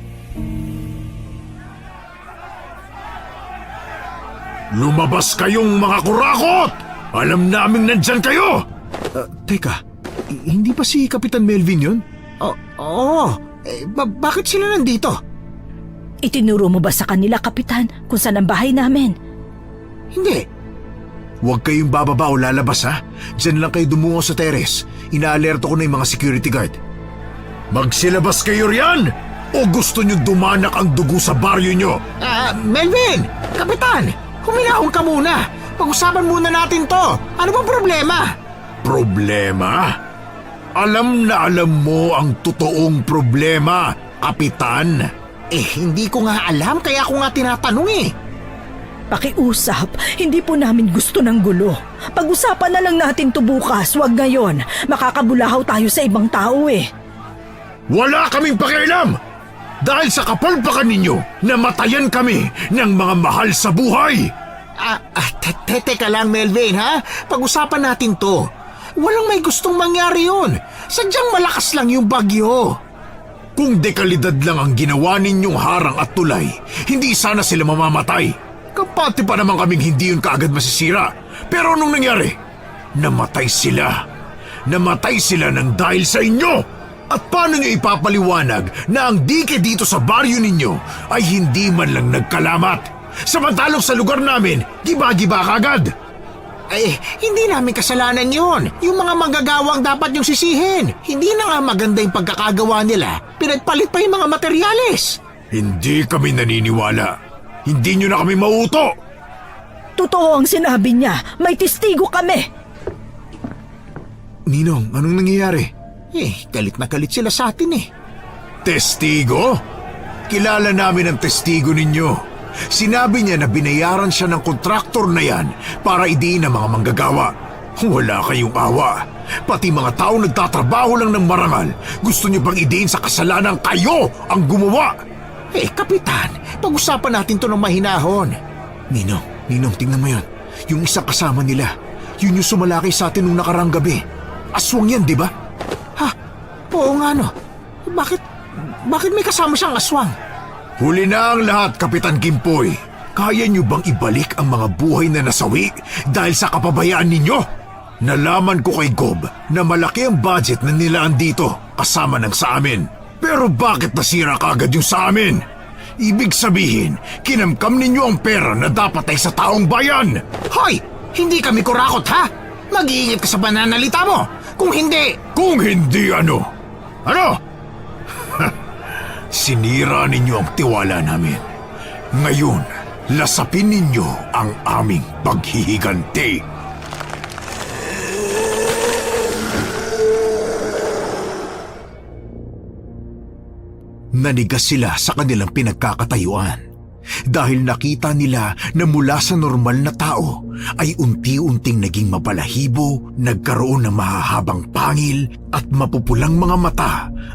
Lumabas kayong mga kurakot! Alam naming nandyan kayo! Teka, hindi ba si Kapitan Melvin yun? Oo. Bakit sila nandito? Itinuro mo ba sa kanila, Kapitan, kung saan ang bahay namin? Hindi. Huwag kayong bababa o lalabas ha. Diyan lang kayo dumungo sa teres. Inaalerto ko na yung mga security guard. Magsilabas kayo riyan! O gusto nyo dumanak ang dugo sa baryo nyo? Melvin! Kapitan! Huminahon ka muna! Pag-usapan muna natin to! Ano bang problema? Problema? Alam na alam mo ang totoong problema, Kapitan. Hindi ko nga alam kaya ako nga tinatanong eh. Pakiusap, hindi po namin gusto ng gulo. Pag-usapan na lang natin to bukas, wag ngayon. Makakabulahaw tayo sa ibang tao eh. Wala kaming pakialam! Dahil sa kapalpakan ninyo, namatayan kami ng mga mahal sa buhay! Teka lang Melvin ha? Pag-usapan natin to. Walang may gustong mangyari yun. Sadyang malakas lang yung bagyo. Kung dekalidad lang ang ginawa ninyong harang at tulay, hindi sana sila mamamatay. Kapati pa naman kaming hindi yun kaagad masisira. Pero anong nangyari? Namatay sila. Namatay sila ng dahil sa inyo. At paano nyo ipapaliwanag na ang dike dito sa baryo ninyo ay hindi man lang nagkalamat? Samantalong sa lugar namin, giba-giba kagad. Hindi namin kasalanan yun. Yung mga manggagawang dapat yung sisihin. Hindi na nga maganda yung pagkakagawa nila. Pinagpalit pa yung mga materyales. Hindi kami naniniwala. Hindi nyo na kami mauto. Totoo ang sinabi niya, may testigo kami. Ninong, anong nangyayari? Galit na galit sila sa atin eh. Testigo? Kilala namin ang testigo ninyo. Sinabi niya na binayaran siya ng kontraktor na yan para idiin ang mga manggagawa. Wala kayong awa. Pati mga tao nagtatrabaho lang ng marangal. Gusto niyo bang idiin sa kasalanan kayo ang gumawa? Kapitan, pag-usapan natin to ng mahinahon. Ninong, tingnan mo yun. Yung isang kasama nila. Yun yung sumalakay sa atin nung nakarang gabi. Aswang yan, di ba? Oo nga no. Bakit may kasama siyang aswang? Huli na ang lahat, Kapitan Kimpoy. Kaya niyo bang ibalik ang mga buhay na nasawi dahil sa kapabayaan ninyo? Nalaman ko kay Gob na malaki ang budget na nilaan dito kasama ng sa amin. Pero bakit nasira kagad yung sa amin? Ibig sabihin, kinamkam ninyo ang pera na dapat ay sa taong bayan. Hoy! Hindi kami kurakot ha? Mag-iingat ka sa pananalita mo. Kung hindi... Kung hindi ano? Ano? Sinira ninyo ang tiwala namin. Ngayon, lasapin ninyo ang aming paghihiganti. Nanigas sila sa kanilang pinagkakatayuan dahil nakita nila na mula sa normal na tao ay unti-unting naging mabalahibo, nagkaroon ng mahahabang pangil at mapupulang mga mata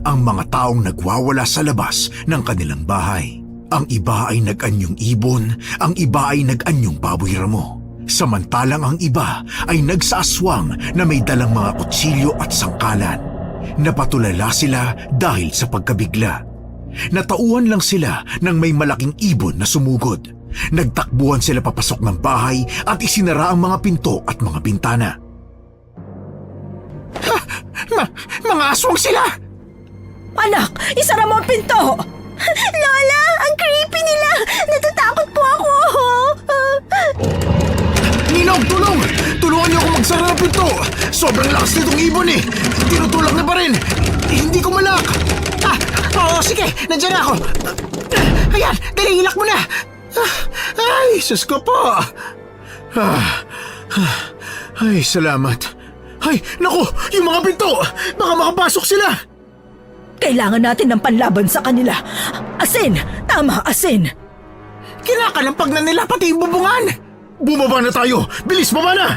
ang mga taong nagwawala sa labas ng kanilang bahay. Ang iba ay nag-anyong ibon, ang iba ay nag-anyong baboy ramo. Samantalang ang iba ay nagsaaswang na may dalang mga kutsilyo at sangkalan. Napatulala sila dahil sa pagkabigla. Natauhan lang sila ng may malaking ibon na sumugod. Nagtakbuhan sila papasok ng bahay at isinara ang mga pinto at mga bintana. Mga aswang sila! Anak, isara mo ang pinto! Lola, ang creepy nila! Natatakot po ako! Ninong, tulong! Tulungan niyo ako magsara ng pinto! Sobrang lakas nitong ibon eh! Tinutulak na pa rin! Hindi ko malak! Oo, sige! Nandiyan na ako! Ayan! Dali, ilak mo na! Ay, sus ko po! Ay, salamat. Ay, naku! Yung mga pinto! Baka makapasok sila! Kailangan natin ng panlaban sa kanila. Asin! Tama, asin! Kinakalampag na nila pati yung bubungan! Bumaba na tayo! Bilis, baba na!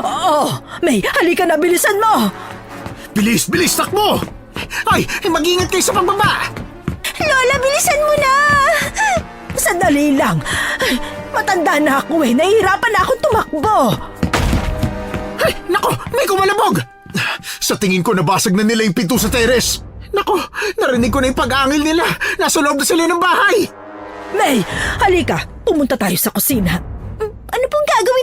Oo! May, halika na, bilisan mo! Bilis, bilis, takbo! Ay, mag-ingat kayo sa pagbaba! Lola, bilisan mo na! Sandali lang. Ay, matanda na ako eh. Nahihirapan na akong tumakbo. Ay, naku! May kumalabog! Sa tingin ko nabasag na nila yung pinto sa teres. Naku! Narinig ko na yung pag-aangil nila! Nasa loob na sila ng bahay! May, halika. Pumunta tayo sa kusina.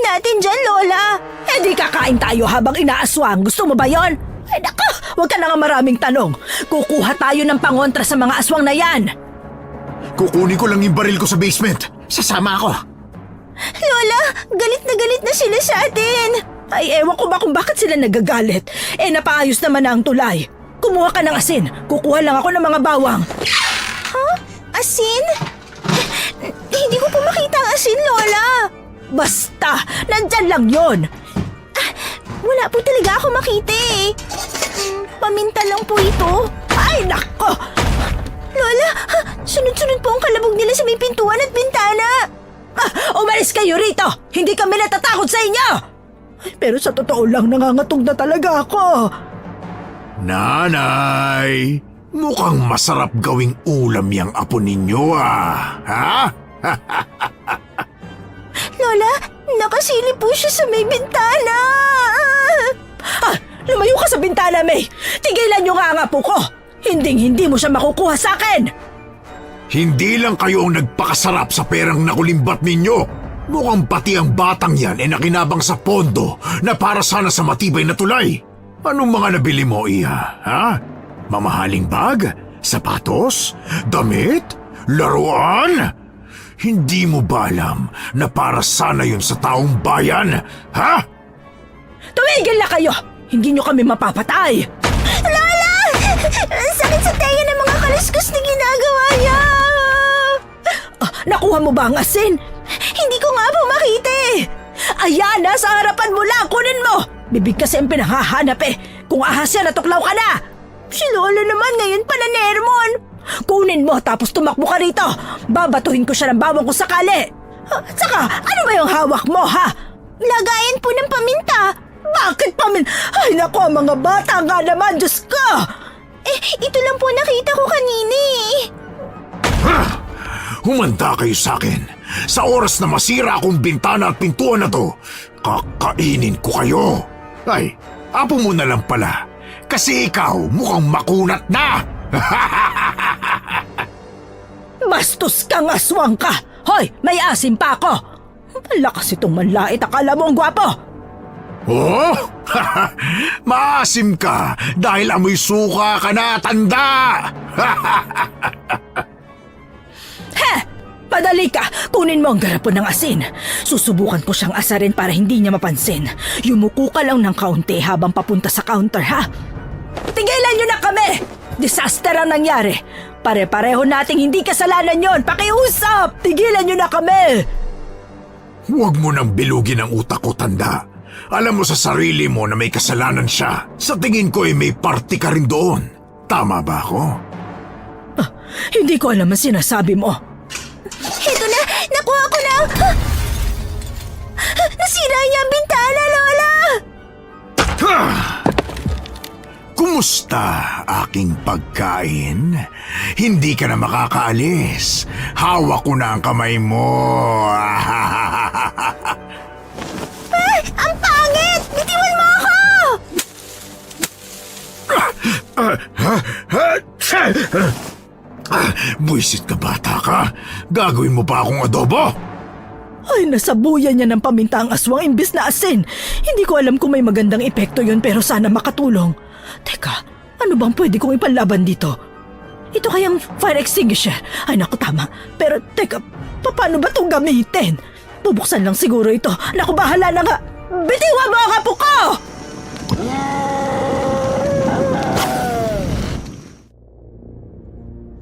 natin dyan, Lola. Eh di kakain tayo habang inaaswang. Gusto mo ba yon? Ay nako, huwag ka na nga maraming tanong. Kukuha tayo ng pangontra sa mga aswang na yan. Kukunin ko lang yung baril ko sa basement. Sasama ako. Lola, galit na sila sa atin. Ay ewan ko ba kung bakit sila nagagalit. Eh napaayos naman na ang tulay. Kumuha ka ng asin. Kukuha lang ako ng mga bawang. Asin? Hindi ko po makita ang asin, Lola. Basta, nandyan lang yon. Wala po talaga ako makita eh. Paminta lang po ito. Ay nako! Lola, sunod-sunod po ang kalabog nila sa may pintuan at bintana. Umalis kayo rito! Hindi kami natatakot sa inyo! Ay, pero sa totoo lang nangangatog na talaga ako. Nanay, mukhang masarap gawing ulam yang apo ninyo ha? Lola, nakasilip po siya sa may bintana. Lumayo ka sa bintana, May! Tigilan niyo nga ang apo ko! Hindi mo siya makukuha sa akin! Hindi lang kayo ang nagpakasarap sa perang nakulimbat ninyo. Mukhang pati ang batang yan ay nakinabang sa pondo na para sana sa matibay na tulay. Anong mga nabili mo, Iha? Ha? Mamahaling bag? Sapatos? Damit? Laruan? Hindi mo ba alam na para sana yun sa taong bayan? Ha? Tumigil na kayo! Hindi niyo kami mapapatay! Lola! Ang sakit sa tenga ng mga kaluskos na ginagawa niya. Nakuha mo ba ang asin? Hindi ko nga po makita eh. Ayan, nasa harapan mo lang! Kunin mo! Bibig kasi ang pinahahanap eh! Kung ahas yan, natuklaw ka na! Si Lola naman ngayon pala Nermon. Kunin mo tapos tumakbo ka rito! Babatuhin ko siya ng bawang kung sakali! Saka, ano ba yung hawak mo, ha? Lagayan po ng paminta. Bakit Ay nako, mga bata nga naman, Diyos ko! Ito lang po nakita ko kanina eh. Humanda kayo sa akin. Sa oras na masira akong bintana at pintuan na to, kakainin ko kayo. Ay, apo mo na lang pala. Kasi ikaw mukhang makunat na. Bastos kang aswang ka! Hoy, may asim pa ako! Malakas itong manlait, akala mo ang gwapo! Oh? Maasim ka dahil amoy suka ka na, tanda! Padali ka! Kunin mo ang garapon ng asin. Susubukan ko siyang asarin para hindi niya mapansin. Yumuko ka lang ng kaunti habang papunta sa counter, ha? Tigilan niyo na kami! Disaster ang nangyari. Pare-pareho nating hindi kasalanan yon. Pakiusap! Tigilan niyo na kami! Huwag mo nang bilugin ang utak ko, tanda. Alam mo sa sarili mo na may kasalanan siya. Sa tingin ko ay may party ka rin doon. Tama ba ako? Hindi ko alam ang sinasabi mo. Ito na, nakuha ko na. Nasira niya ang bintana, Lola. Kumusta aking pagkain? Hindi ka na makakaalis. Hawak ko na ang kamay mo. Ang pangit! Bitiwan mo ako! Buisit ka, bata ka. Gagawin mo pa akong adobo? Ay, nasabuyan niya ng paminta ang aswang imbis na asin. Hindi ko alam kung may magandang epekto yun pero sana makatulong. Teka, ano bang pwede kong ipanlaban dito? Ito kayang fire extinguisher. Ay naku, tama. Pero teka, paano ba itong gamitin? Bubuksan lang siguro ito. Naku, bahala na nga. Bitiwan mo ang apo ko!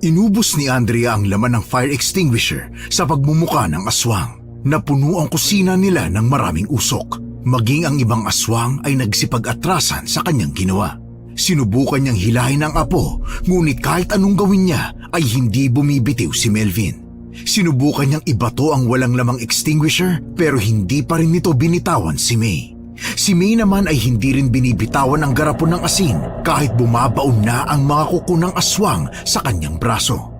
Inubos ni Andrea ang laman ng fire extinguisher sa pagmumuka ng aswang. Napuno ang kusina nila ng maraming usok. Maging ang ibang aswang ay nagsipag-atrasan sa kanyang ginawa. Sinubukan niyang hilahin ang apo, ngunit kahit anong gawin niya ay hindi bumibitiw si Melvin. Sinubukan niyang ibato ang walang lamang extinguisher pero hindi pa rin nito binitawan si May. Si May naman ay hindi rin binibitawan ang garapon ng asin kahit bumabaon na ang mga kuko ng aswang sa kanyang braso.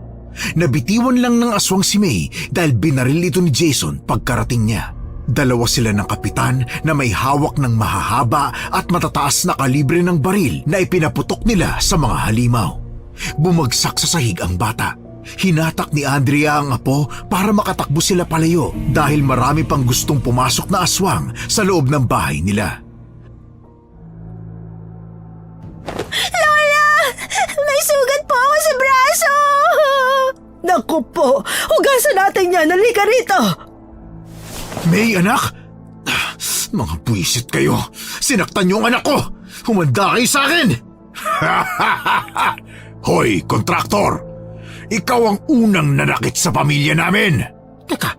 Nabitiwan lang ng aswang si May dahil binaril ito ni Jason pagkarating niya. Dalawa sila ng kapitan na may hawak ng mahahaba at matataas na kalibre ng baril na ipinaputok nila sa mga halimaw. Bumagsak sa sahig ang bata. Hinatak ni Andrea ang apo para makatakbo sila palayo dahil marami pang gustong pumasok na aswang sa loob ng bahay nila. Lola! May sugat po ako sa braso! Naku po, hugasan natin yan. Halika rito. May anak? Mga buwisit kayo. Sinaktan niyo ang anak ko. Humanda kayo sa akin. Hoy, kontraktor. Ikaw ang unang nanakit sa pamilya namin. Teka,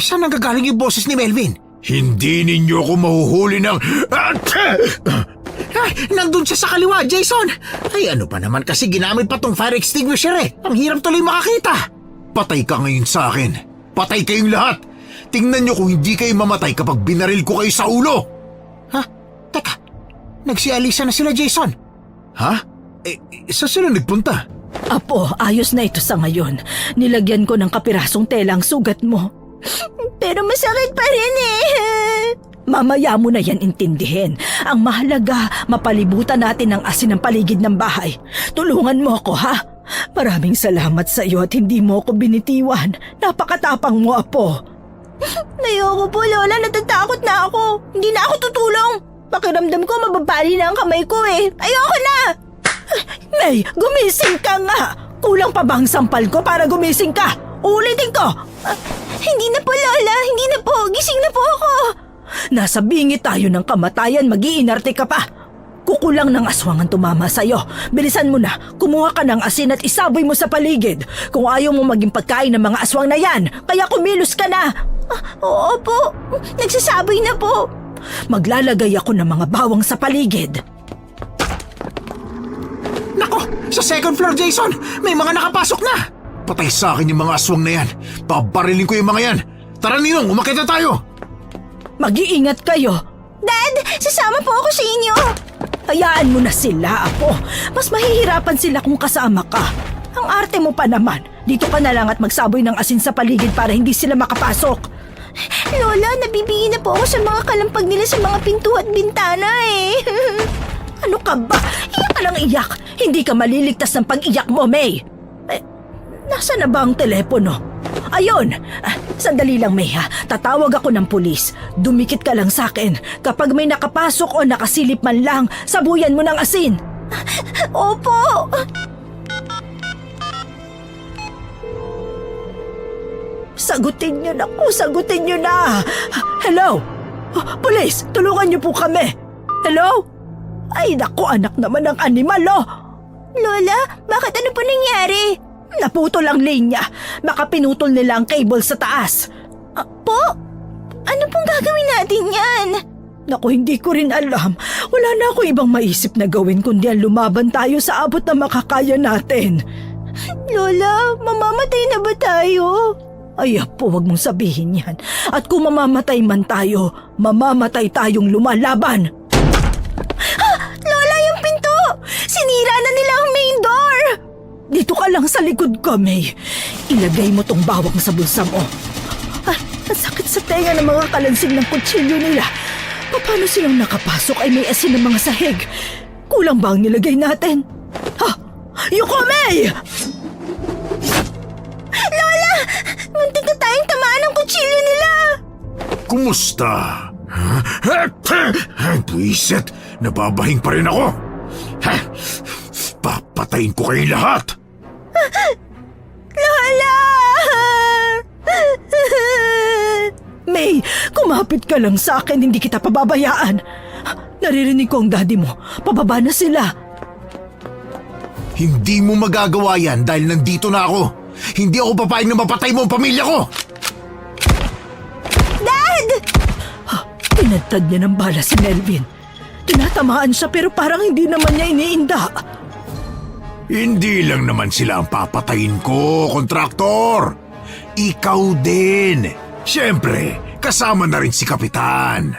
saan nanggagaling yung boses ni Melvin? Hindi ninyo ako mahuhuli ng... Ay, nandun siya sa kaliwa, Jason! Ay, ano pa naman kasi ginamit pa tong fire extinguisher eh. Ang hirap tuloy makakita. Patay ka ngayon sa akin. Patay kayong lahat. Tingnan nyo kung hindi kayo mamatay kapag binaril ko kayo sa ulo. Ha? Teka, nagsialisa na sila, Jason. Ha? Saan sila nagpunta? Apo, ayos na ito sa ngayon. Nilagyan ko ng kapirasong tela ang sugat mo. Pero masakit pa rin eh. Mamaya mo na yan intindihin. Ang mahalaga, mapalibutan natin ng asin ang paligid ng bahay. Tulungan mo ako, ha? Maraming salamat sa iyo at hindi mo ako binitiwan. Napakatapang mo, Apo. Ayoko po, Lola. Natatakot na ako. Hindi na ako tutulong. Pakiramdam ko mababali na ang kamay ko eh. Ayoko na! May, gumising ka nga! Kulang pa ba ang sampal ko para gumising ka? Ulitin ko! Hindi na po, Lola. Hindi na po. Gising na po ako. Nasa bingi tayo ng kamatayan, mag-iinarte ka pa. Kukulang ng aswang ang tumama sa'yo. Bilisan mo na, kumuha ka ng asin at isaboy mo sa paligid. Kung ayaw mo maging pagkain ng mga aswang na yan, kaya kumilos ka na. Oo po. Nagsasaboy na po. Maglalagay ako ng mga bawang sa paligid. Nako, sa second floor, Jason! May mga nakapasok na! Patay sa akin yung mga aswang na yan. Pabarilin ko yung mga yan. Tara, Ninong, umakit na tayo. Mag-iingat kayo. Dad, sasama po ako sa inyo. Hayaan mo na sila, Apo. Mas mahihirapan sila kung kasama ka. Ang arte mo pa naman. Dito ka na lang at magsaboy ng asin sa paligid para hindi sila makapasok. Lola, nabibigyan na po ako sa mga kalampag nila sa mga pinto at bintana eh. Ano ka ba? Iyak ka lang iyak. Hindi ka maliligtas ng pag-iyak mo, May. Nasaan na ba ang telepono? Ayun! Sandali lang, May ha. Tatawag ako ng pulis. Dumikit ka lang sa akin. Kapag may nakapasok o nakasilip man lang, sabuyan mo ng asin. Opo. Sagutin niyo na po, sagutin niyo na. Hello? Pulis, tulungan niyo po kami. Hello? Ay, naku, anak naman ng animal, oh. Lola, bakit ano po nangyari? Naputol ang linya. Baka pinutol nila ang cable sa taas. Po? Ano pong gagawin natin yan? Naku, hindi ko rin alam. Wala na ako ibang maisip na gawin kundi ang lumaban tayo sa abot na makakaya natin. Lola, mamamatay na ba tayo? Ay, Apo, wag mong sabihin yan. At kung mamamatay man tayo, mamamatay tayong lumalaban. Lola, yung pinto! Sinira na nila ang main door! Dito ka lang sa likod ko, May. Ilagay mo tong bawang sa bulsa mo. Ay, ang sakit sa tenga ng mga kalansing ng kutsilyo nila. Paano silang nakapasok ay may asin ng mga sahig? Kulang ba ang nilagay natin? Ha? Yuko, May! Lola! Muntik na tayong tamaan ng kutsilyo nila! Kumusta? Buisit, nababahing pa rin ako. Papatayin ko kayong lahat. Lola! May, kumapit ka lang sa akin, hindi kita pababayaan. Naririnig ko ang daddy mo. Pababa na sila. Hindi mo magagawa yan dahil nandito na ako. Hindi ako papayag na mapatay mo ang pamilya ko. Dad! Tinadtad niya ng bala si Melvin. Tinatamaan siya pero parang hindi naman niya iniinda. Hindi lang naman sila ang papatayin ko, kontraktor. Ikaw din. Siyempre, kasama na rin si Kapitan.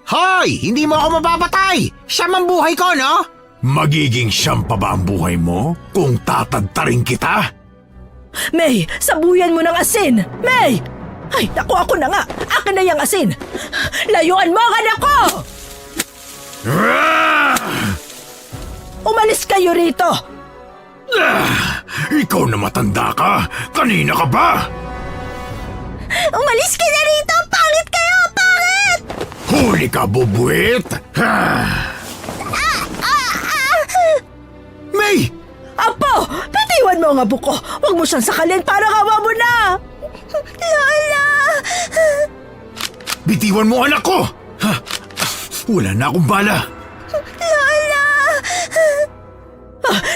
Hoy! Hindi mo ako mapapatay! Siya man buhay ko, no? Magiging siyam pa ba ang buhay mo kung tatadtarin kita? May, sabuyan mo ng asin! May! Ay, naku, ako na nga! Akin na yung asin! Layuan mo ang anak ko! Umalis kayo rito! Ikaw na matanda ka! Kanina ka ba? Umalis ka na rito! Pangit kayo! Pangit! Huli ka, bubuit! May! Apo! Bitiwan mo ang apo ko! Huwag mo siyang sakalin para awa mo na! Lola! Bitiwan mo anak ko! Ha? Wala na akong bala! Lola!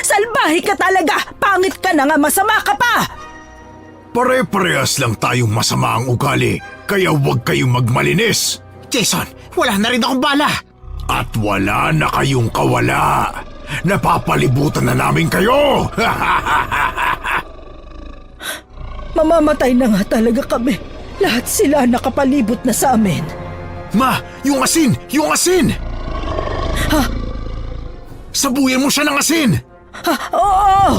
Salbahe ka talaga! Pangit ka na nga, masama ka pa! Pare-parehas lang tayong masama ang ugali, kaya huwag kayong magmalinis! Jason, wala na rin akong bala. At wala na kayong kawala! Napapalibutan na namin kayo! Mamamatay na nga talaga kami. Lahat sila nakapalibot na sa amin. Ma, yung asin! Yung asin! Ha? Sabuyan mo siya ng asin! Ha? Oo!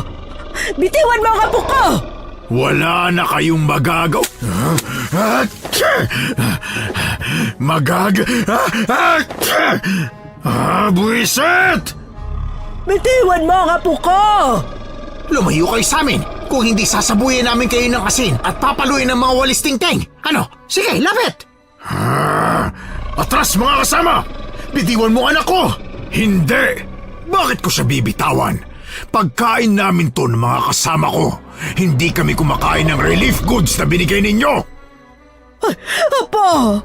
Bitiwan mo ang apo ko! Wala na kayong buwisit! Bitiwan mo ang apo ko! Lumayo kayo sa amin. Kung hindi sasabuyin namin kayo ng asin at papaluin ng mga walis tingting. Ano? Sige, lapit! Atras mga kasama! Bitiwan mo anak ko! Hindi! Bakit ko siya bibitawan? Pagkain namin to ng mga kasama ko. Hindi kami kumakain ng relief goods na binigay ninyo! Apo!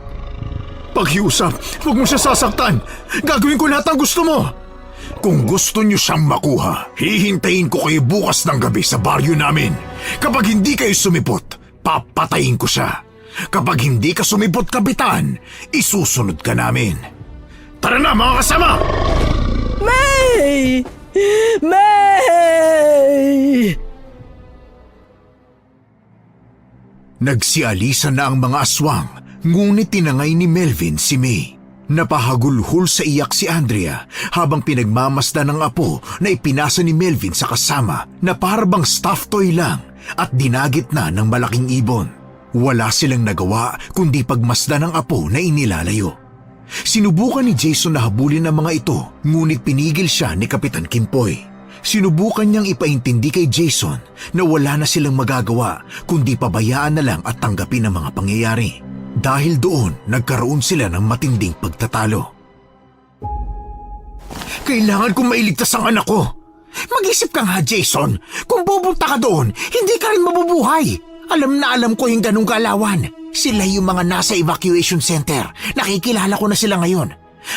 Paghiusap, huwag mo siya sasaktan. Gagawin ko lahat ang gusto mo. Kung gusto niyo siyang makuha, hihintayin ko kayo bukas ng gabi sa baryo namin. Kapag hindi kayo sumipot, papatayin ko siya. Kapag hindi ka sumipot, kapitan, isusunod ka namin. Tara na mga kasama! May! May! Nagsialisan na ang mga aswang, ngunit tinangay ni Melvin si May. Napahagulhol sa iyak si Andrea habang pinagmamasdan ng apo na ipinasa ni Melvin sa kasama na parabang stuffed toy lang at dinagit na ng malaking ibon. Wala silang nagawa kundi pagmasdan ng apo na inilalayo. Sinubukan ni Jason na habulin ang mga ito, ngunit pinigil siya ni Kapitan Kimpoy. Sinubukan niyang ipaintindi kay Jason na wala na silang magagawa kundi pabayaan na lang at tanggapin ang mga pangyayari. Dahil doon, nagkaroon sila ng matinding pagtatalo. Kailangan kong mailigtas ang anak ko. Mag-isip ka nga, Jason. Kung pupunta ka doon, hindi ka rin mabubuhay. Alam na alam ko yung ganong galawan. Sila yung mga nasa evacuation center. Nakikilala ko na sila ngayon.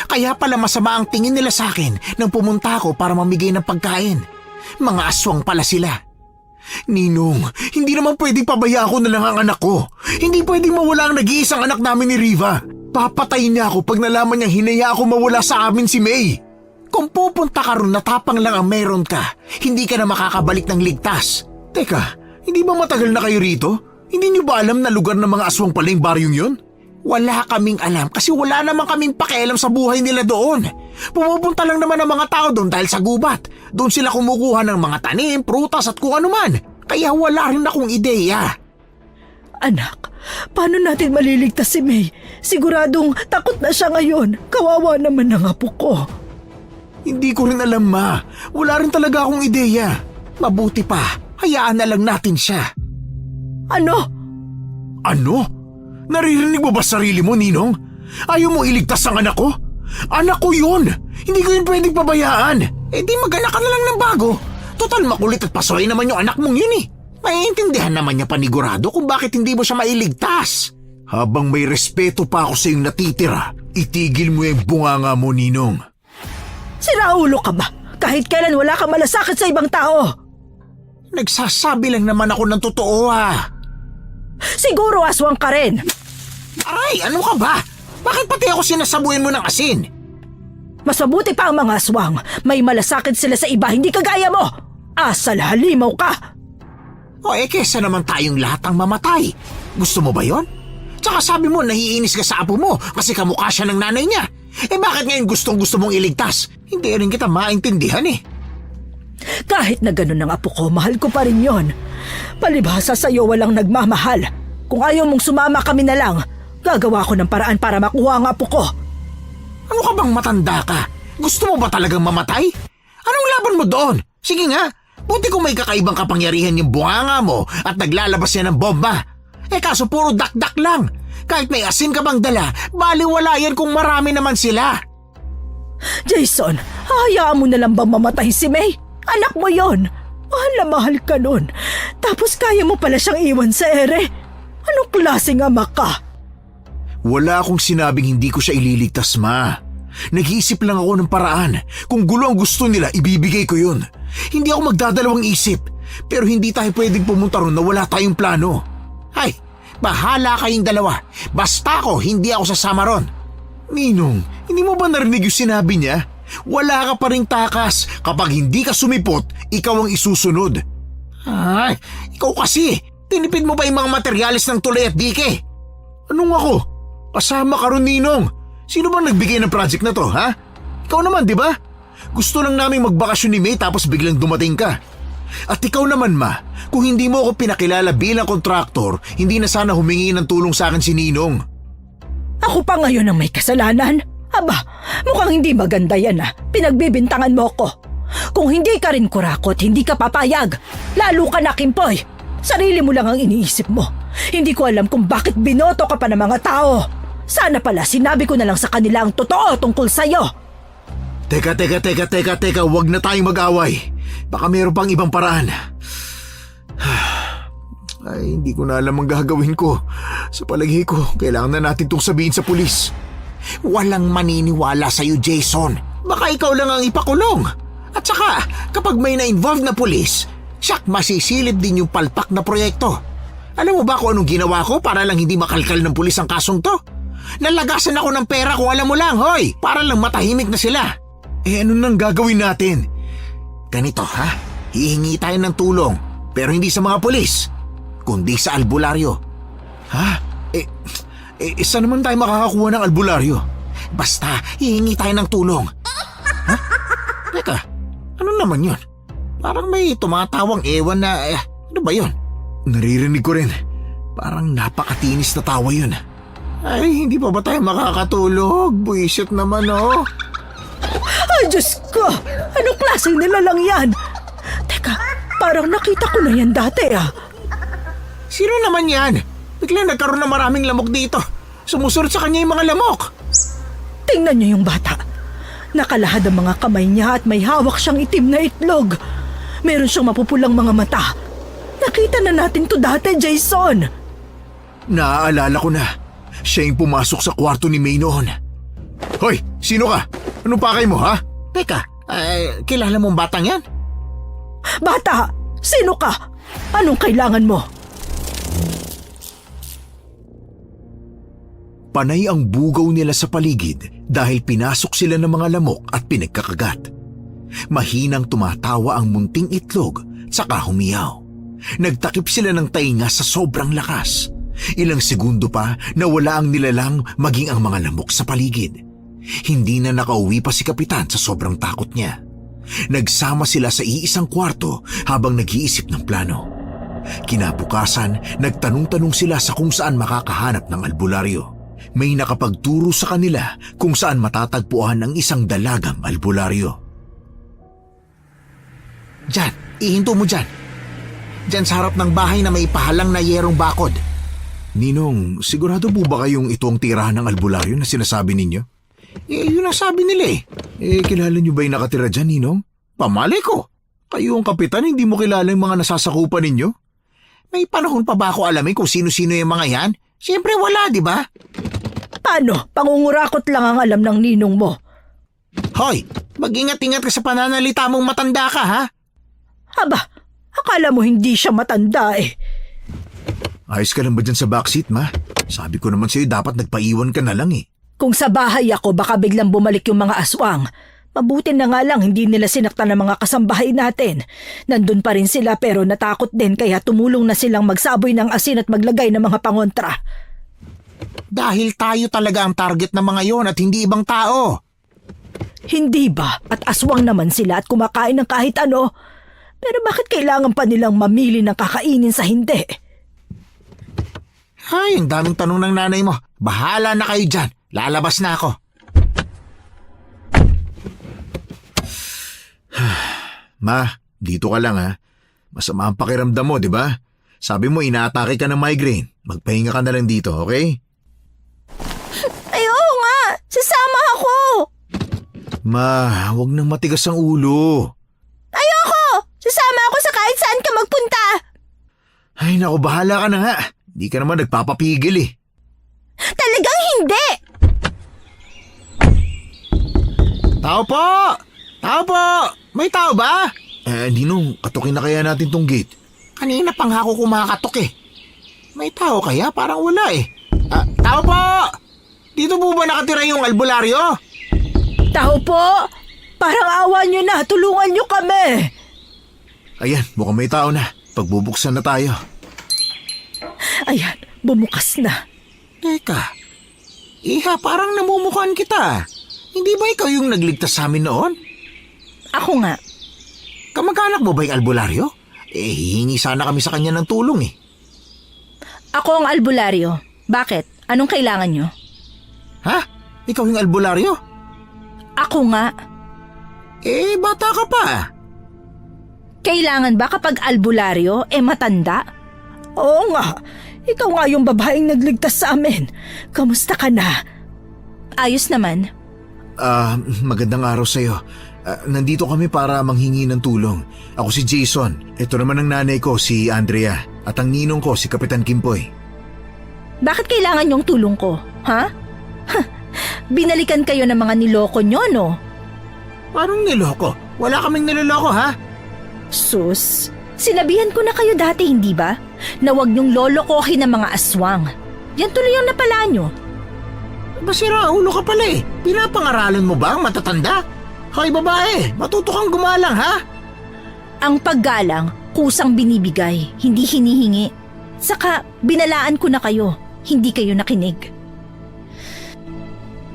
Kaya pala masama ang tingin nila sa akin nang pumunta ako para mamigay ng pagkain. Mga aswang pala sila. Ninong, hindi naman pwedeng pabayaan ko na lang ang anak ko. Hindi pwedeng mawala ang nag-iisang anak namin ni Riva. Papatayin niya ako pag nalaman niyang hinaya ako mawala sa amin si May. Kung pupunta ka ron na tapang lang ang meron ka, hindi ka na makakabalik ng ligtas. Teka, hindi ba matagal na kayo rito? Hindi niyo ba alam na lugar ng mga aswang pala yung baryong yun? Wala kaming alam kasi wala naman kaming pakialam sa buhay nila doon. Pumupunta lang naman ang mga tao doon dahil sa gubat. Doon sila kumukuha ng mga tanim, prutas at kung ano man. Kaya wala rin akong ideya. Anak, paano natin maliligtas si May? Siguradong takot na siya ngayon. Kawawa naman ang apo ko. Hindi ko rin alam, Ma. Wala rin talaga akong ideya. Mabuti pa, hayaan na lang natin siya. Ano? Ano? Naririnig mo ba sarili mo, Ninong? Ayaw mo iligtas ang anak ko? Anak ko yun! Hindi ko yun pwedeng pabayaan! Di mag-anak ka na lang ng bago. Total makulit at pasoy naman yung anak mong yun eh. Maiintindihan naman niya panigurado kung bakit hindi mo siya mailigtas. Habang may respeto pa ako sa iyong natitira, itigil mo yung bunganga mo, Ninong. Siraulo ka ba? Kahit kailan wala kang malasakit sa ibang tao. Nagsasabi lang naman ako ng totoo Siguro aswang ka rin. Aray, ano ka ba? Bakit pati ako sinasabuhin mo ng asin? Mas mabuti pa ang mga aswang. May malasakit sila sa iba, hindi kagaya mo. Asal halimaw ka. Kesa naman tayong lahat ang mamatay. Gusto mo ba yon? Tsaka sabi mo nahiinis ka sa apo mo kasi kamukha siya ng nanay niya. Bakit ngayon gustong-gusto mong iligtas? Hindi rin kita maintindihan Kahit na ganun ang apo ko, mahal ko pa rin yon. Palibhasa sa'yo walang nagmamahal. Kung ayaw mong sumama kami na lang, gagawa ko ng paraan para makuha ang apo ko. Ano ka bang matanda ka? Gusto mo ba talagang mamatay? Anong laban mo doon? Sige nga, Buti kung may kakaibang kapangyarihan yung bunganga mo at naglalabas yan ng bomba. Kaso puro dakdak lang. Kahit may asin ka bang dala, baliwala yan kung marami naman sila. Jason, hayaan mo na lang bang mamatay si May? Anak mo yon. Mahal na mahal ka nun. Tapos kaya mo pala siyang iwan sa ere. Anong klaseng ama ka? Wala akong sinabing hindi ko siya ililigtas, Ma. Nag-iisip lang ako ng paraan. Kung gulo ang gusto nila, ibibigay ko yun. Hindi ako magdadalawang isip. Pero hindi tayo pwedeng pumunta ron na wala tayong plano. Ay, bahala kayong dalawa. Basta ako, hindi ako sasama ron. Ninong, hindi mo ba narinig yung sinabi niya? Wala ka pa ring takas. Kapag hindi ka sumipot, ikaw ang isusunod. Ay, ikaw kasi. Tinipid mo ba yung mga materyales ng tulay at dike? Anong ako? Kasama ka ron, Ninong. Sino bang nagbigay ng project na to, ha? Ikaw naman, di ba? Gusto lang namin magbakasyon ni May tapos biglang dumating ka. At ikaw naman, Ma, kung hindi mo ako pinakilala bilang kontraktor, hindi na sana humingi ng tulong sa akin si Ninong. Ako pa ngayon ang may kasalanan? Aba, mukhang hindi maganda yan Pinagbibintangan mo ko. Kung hindi ka rin kurakot, hindi ka papayag. Lalo ka na, Kimpoy. Sarili mo lang ang iniisip mo. Hindi ko alam kung bakit binoto ka pa ng mga tao. Sana pala sinabi ko na lang sa kanila ang totoo tungkol sa'yo. Teka, wag na tayong mag-away. Baka meron pang ibang paraan. Ay, hindi ko na alam ang gagawin ko. Sa palagay ko, kailangan na natin itong sabihin sa pulis. Walang maniniwala sa'yo, Jason. Baka ikaw lang ang ipakulong. At saka, kapag may na-involve na pulis, siyak masisilip din yung palpak na proyekto. Alam mo ba kung anong ginawa ko para lang hindi makalkal ng pulis ang kasong to? Nalagasan ako ng pera kung alam mo lang, hoy! Para lang matahimik na sila. Ano nang gagawin natin? Ganito, hihingi tayo ng tulong, pero hindi sa mga pulis, kundi sa albularyo. Ha? Saan naman tayo makakakuha ng albularyo? Basta, hihingi tayo ng tulong. Teka, ano naman yun? Parang may tumatawang ewan na, ano ba yun? Naririnig ko rin. Parang napakatinis na tawa yun. Ay, hindi pa ba tayo makakatulog? Buisit naman, oh. Ay, Diyos ko! Anong klaseng nilalang yan? Teka, parang nakita ko na yan dati Sino naman yan? Biglang nagkaroon ng maraming lamok dito. Sumusunod sa kanya yung mga lamok. Tingnan niyo yung bata. Nakalahad ang mga kamay niya at may hawak siyang itim na itlog. Meron siyang mapupulang mga mata. Nakita na natin to dati, Jason. Naaalala ko na. Siya yung pumasok sa kwarto ni May noon. Hoy, sino ka? Anong pakay mo, ha? Teka, kilala mong batang yan? Bata, sino ka? Anong kailangan mo? Panay ang bugaw nila sa paligid dahil pinasok sila ng mga lamok at pinagkakagat. Mahinang tumatawa ang munting itlog saka humiyaw. Nagtakip sila ng tainga sa sobrang lakas. Ilang segundo pa nawala ang nilalang maging ang mga lamok sa paligid. Hindi na nakauwi pa si Kapitan sa sobrang takot niya. Nagsama sila sa iisang kwarto habang nag-iisip ng plano. Kinabukasan, nagtanong-tanong sila sa kung saan makakahanap ng albularyo. May nakapagturo sa kanila kung saan matatagpuan ang isang dalagang albularyo. Diyan, ihinto mo dyan. Diyan sa harap ng bahay na may pahalang na yerong bakod. Ninong, sigurado po ba kayong ito ang tirahan ng albularyo na sinasabi ninyo? Yun ang sabi nila Kilala niyo ba yung nakatira dyan, Ninong? Pamalay ko. Kayo ang kapitan, hindi mo kilala yung mga nasasakupan ninyo? May panahon pa ba ako alamin kung sino-sino yung mga yan? Siyempre wala, di ba? Paano? Pangungurakot lang ang alam ng ninong mo. Hoy, mag-ingat-ingat ka sa pananalita mong matanda ka, ha? Aba, akala mo hindi siya matanda Ayos ka lang ba dyan sa backseat, Ma? Sabi ko naman sa'yo dapat nagpaiwan ka na lang Kung sa bahay ako, baka biglang bumalik yung mga aswang. Mabuti na nga lang hindi nila sinaktan ng mga kasambahay natin. Nandun pa rin sila pero natakot din kaya tumulong na silang magsaboy ng asin at maglagay ng mga pangontra. Dahil tayo talaga ang target ng mga yon at hindi ibang tao. Hindi ba? At aswang naman sila at kumakain ng kahit ano. Pero bakit kailangan pa nilang mamili ng kakainin sa hindi? Ay, ang daming tanong ng nanay mo. Bahala na kayo dyan. Lalabas na ako. Ma, dito ka lang ha. Masama ang pakiramdam mo, di ba? Sabi mo inaatake ka ng migraine. Magpahinga ka na lang dito, okay? Ay, oo nga! Sasama ako! Ma, huwag nang matigas ang ulo. Ayoko! Sasama ako sa kahit saan ka magpunta! Ay naku, bahala ka na nga. Hindi ka naman nagpapapigil eh. Talagang hindi! Tao po! Tao po! May tao ba? Ninong, katukin na kaya natin tong gate? Kanina pang ako kumakatok eh. May tao kaya? Parang wala eh. Tao po! Dito po ba nakatira yung albularyo? Tao po! Parang awa nyo na, tulungan nyo kami! Ayan, mukhang may tao na. Pagbubuksan na tayo. Ayan, bumukas na. Teka. Iha, parang namumukhaan kita. Hindi ba ikaw yung nagligtas sa amin noon? Ako nga. Kamag-anak mo ba yung albularyo? Hihingi sana kami sa kanya ng tulong eh. Ako ang albularyo. Bakit? Anong kailangan nyo? Ha? Ikaw yung albularyo? Ako nga. Bata ka pa. Kailangan ba kapag albularyo, matanda? Oo nga. Ikaw nga yung babaeng nagligtas sa amin. Kamusta ka na? Ayos naman. Magandang araw sa'yo. Nandito kami para manghingi ng tulong. Ako si Jason. Ito naman ang nanay ko, si Andrea. At ang ninong ko, si Kapitan Kimpoy. Bakit kailangan yung tulong ko? Ha? Binalikan kayo ng mga niloko nyo, no? Parang niloko. Wala kaming niloloko ha? Sus, sinabihan ko na kayo dati, hindi ba? Na huwag niyong lolokohin ng mga aswang. Yan tuloy ang napala nyo. Basira ulo ka pala eh. Pinapangaralan mo ba ang matatanda? Hoy babae, matuto kang gumalang ha? Ang paggalang, kusang binibigay, hindi hinihingi. Saka, binalaan ko na kayo, hindi kayo nakinig.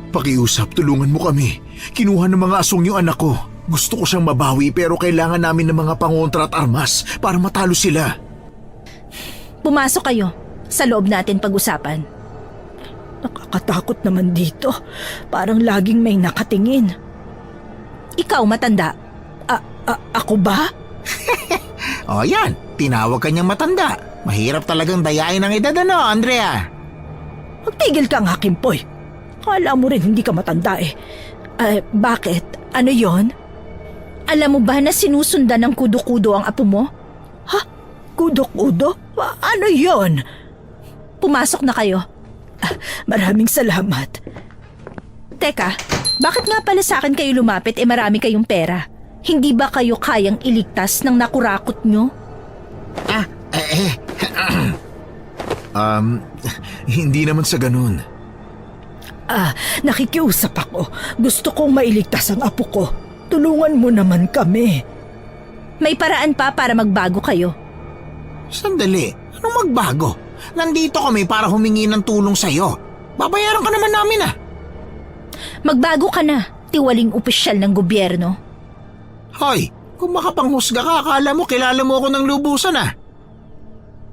Pakiusap, tulungan mo kami. Kinuha ng mga aswang yung anak ko. Gusto ko siyang mabawi pero kailangan namin ng mga pangontra at armas para matalo sila. Pumasok kayo. Sa loob natin pag-usapan. Nakakatakot naman dito. Parang laging may nakatingin. Ikaw, matanda. Ako ba? O yan, tinawag kanyang matanda. Mahirap talagang dayain ang edad ano, Andrea? Magtigil ka nga, Kimpoy. Kala mo rin hindi ka matanda eh. Bakit? Ano yon? Alam mo ba na sinusundan ng kudo-kudo ang apo mo? Ha? Kudo-kudo? Ano yon? Pumasok na kayo. Maraming salamat. Teka, bakit nga pala sa akin kayo lumapit marami kayong pera? Hindi ba kayo kayang iligtas ng nakurakot nyo? Hindi naman sa ganun. Nakikiusap ako. Gusto kong mailigtas ang apo ko. Tulungan mo naman kami. May paraan pa para magbago kayo. Sandali, anong magbago? Nandito kami para humingi ng tulong sa'yo. Babayaran ka naman namin ah. Magbago ka na, tiwaling opisyal ng gobyerno. Hoy, kung makapanghusga ka, akala mo kilala mo ako ng lubusan ah.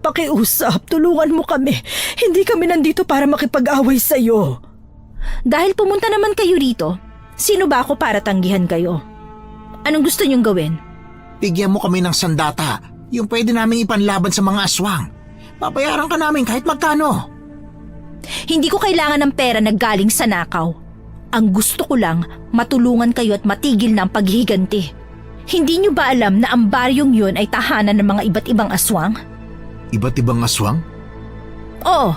Pakiusap, tulungan mo kami. Hindi kami nandito para makipag-away sa'yo. Dahil pumunta naman kayo rito, sino ba ako para tanggihan kayo? Anong gusto niyong gawin? Bigyan mo kami ng sandata, yung pwede naming ipanlaban sa mga aswang. Babayaran ka namin kahit magkano. Hindi ko kailangan ng pera na galing sa nakaw. Ang gusto ko lang, matulungan kayo at matigil na ang paghihiganti. Hindi niyo ba alam na ang baryong yun ay tahanan ng mga iba't ibang aswang? Iba't ibang aswang? Oo,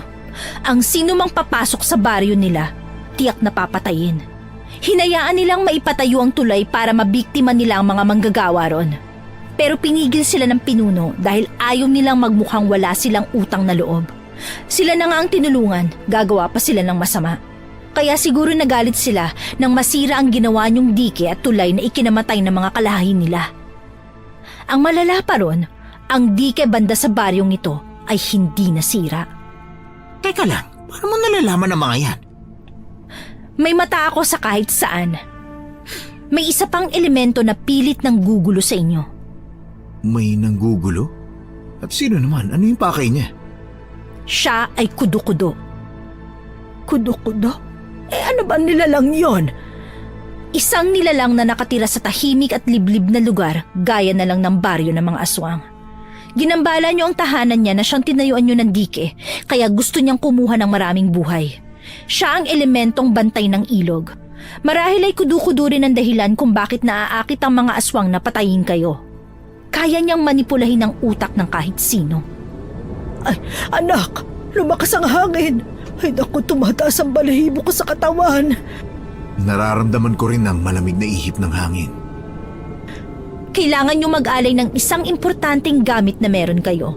ang sino mang papasok sa baryo nila, tiyak na papatayin. Hinayaan nilang maipatayo ang tulay para mabiktima nila ang mga manggagawa ron. Pero pinigil sila ng pinuno dahil ayaw nilang magmukhang wala silang utang na loob. Sila na nga ang tinulungan, gagawa pa sila ng masama. Kaya siguro nagalit sila nang masira ang ginawa niyong dike at tulay na ikinamatay ng mga kalahin nila. Ang malala pa ron, ang dike banda sa baryong ito ay hindi nasira. Teka lang, paano mo nalalaman ang mga yan? May mata ako sa kahit saan. May isa pang elemento na pilit ng gugulo sa inyo. May nanggugulo? At sino naman? Ano yung pakay niya? Siya ay kudo-kudo. Kudo-kudo? Ano ba nilalang yon? Isang nilalang na nakatira sa tahimik at liblib na lugar gaya na lang ng baryo ng mga aswang. Ginambala niyo ang tahanan niya na siyang tinayuan niyo ng dike kaya gusto niyang kumuha ng maraming buhay. Siya ang elementong bantay ng ilog. Marahil ay kudu-kudu rin ang dahilan kung bakit naaakit ang mga aswang na patayin kayo. Kaya niyang manipulahin ang utak ng kahit sino. Ay, anak, lumakas ang hangin. Ay naku, tumataas ang balahibo ko sa katawan. Nararamdaman ko rin ang malamig na ihip ng hangin. Kailangan niyo mag-alay ng isang importanteng gamit na meron kayo.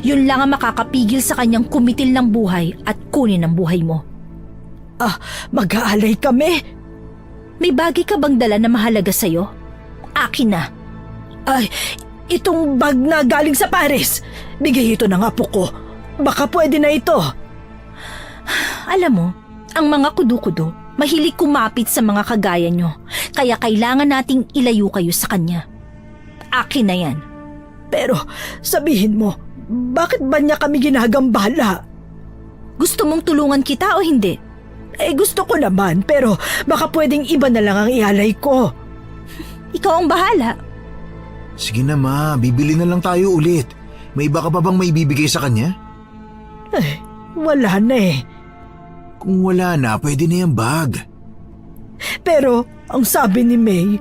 Yun lang ang makakapigil sa kanyang kumitil ng buhay at kunin ang buhay mo. Mag-aalay kami. May bagay ka bang dala na mahalaga sa'yo? Akin na. Ay, itong bag na galing sa Paris. Bigay ito ng apo ko. Baka pwede na ito. Alam mo, ang mga kudu-kudu, mahilig kumapit sa mga kagaya nyo, kaya kailangan nating ilayo kayo sa kanya. Akin na yan. Pero sabihin mo, bakit ba niya kami ginagambala? Gusto mong tulungan kita o hindi? Gusto ko naman, pero baka pwedeng iba na lang ang ialay ko. Ikaw ang bahala. Sige na ma, bibili na lang tayo ulit. May iba ka pa bang may bibigay sa kanya? Wala na eh. Kung wala na, pwede na yung bag. Pero ang sabi ni May,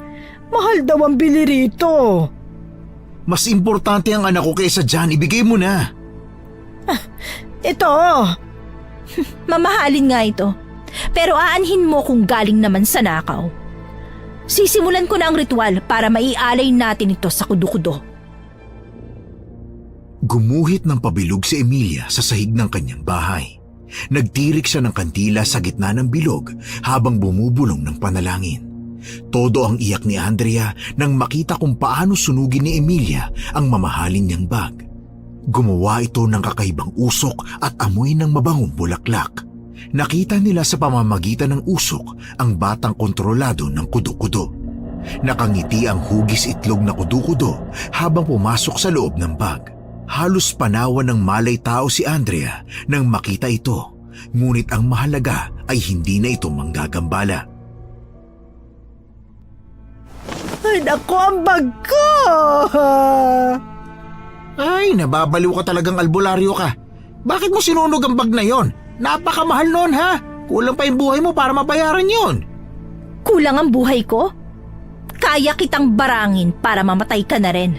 mahal daw ang bili rito. Mas importante ang anak ko kaysa dyan, ibigay mo na. Ito. Mamahalin nga ito. Pero aanhin mo kung galing naman sa nakaw. Sisimulan ko na ang ritual para maialay natin ito sa kudu-kudu. Gumuhit ng pabilog si Emilia sa sahig ng kanyang bahay. Nagtirik siya ng kandila sa gitna ng bilog habang bumubulong ng panalangin. Todo ang iyak ni Andrea nang makita kung paano sunugin ni Emilia ang mamahalin niyang bag. Gumawa ito ng kakaibang usok at amoy ng mabangong bulaklak. Nakita nila sa pamamagitan ng usok ang batang kontrolado ng kudu-kudu. Nakangiti ang hugis itlog na kudu-kudu habang pumasok sa loob ng bag. Halos panawan ng malay tao si Andrea nang makita ito, ngunit ang mahalaga ay hindi na ito manggagambala. Ay naku, ang bag ko! Ay, nababaliw ka talagang albularyo ka. Bakit mo sinunog ang bag na yon? Napakamahal nun ha? Kulang pa yung buhay mo para mabayaran yon. Kulang ang buhay ko? Kaya kitang barangin para mamatay ka na rin.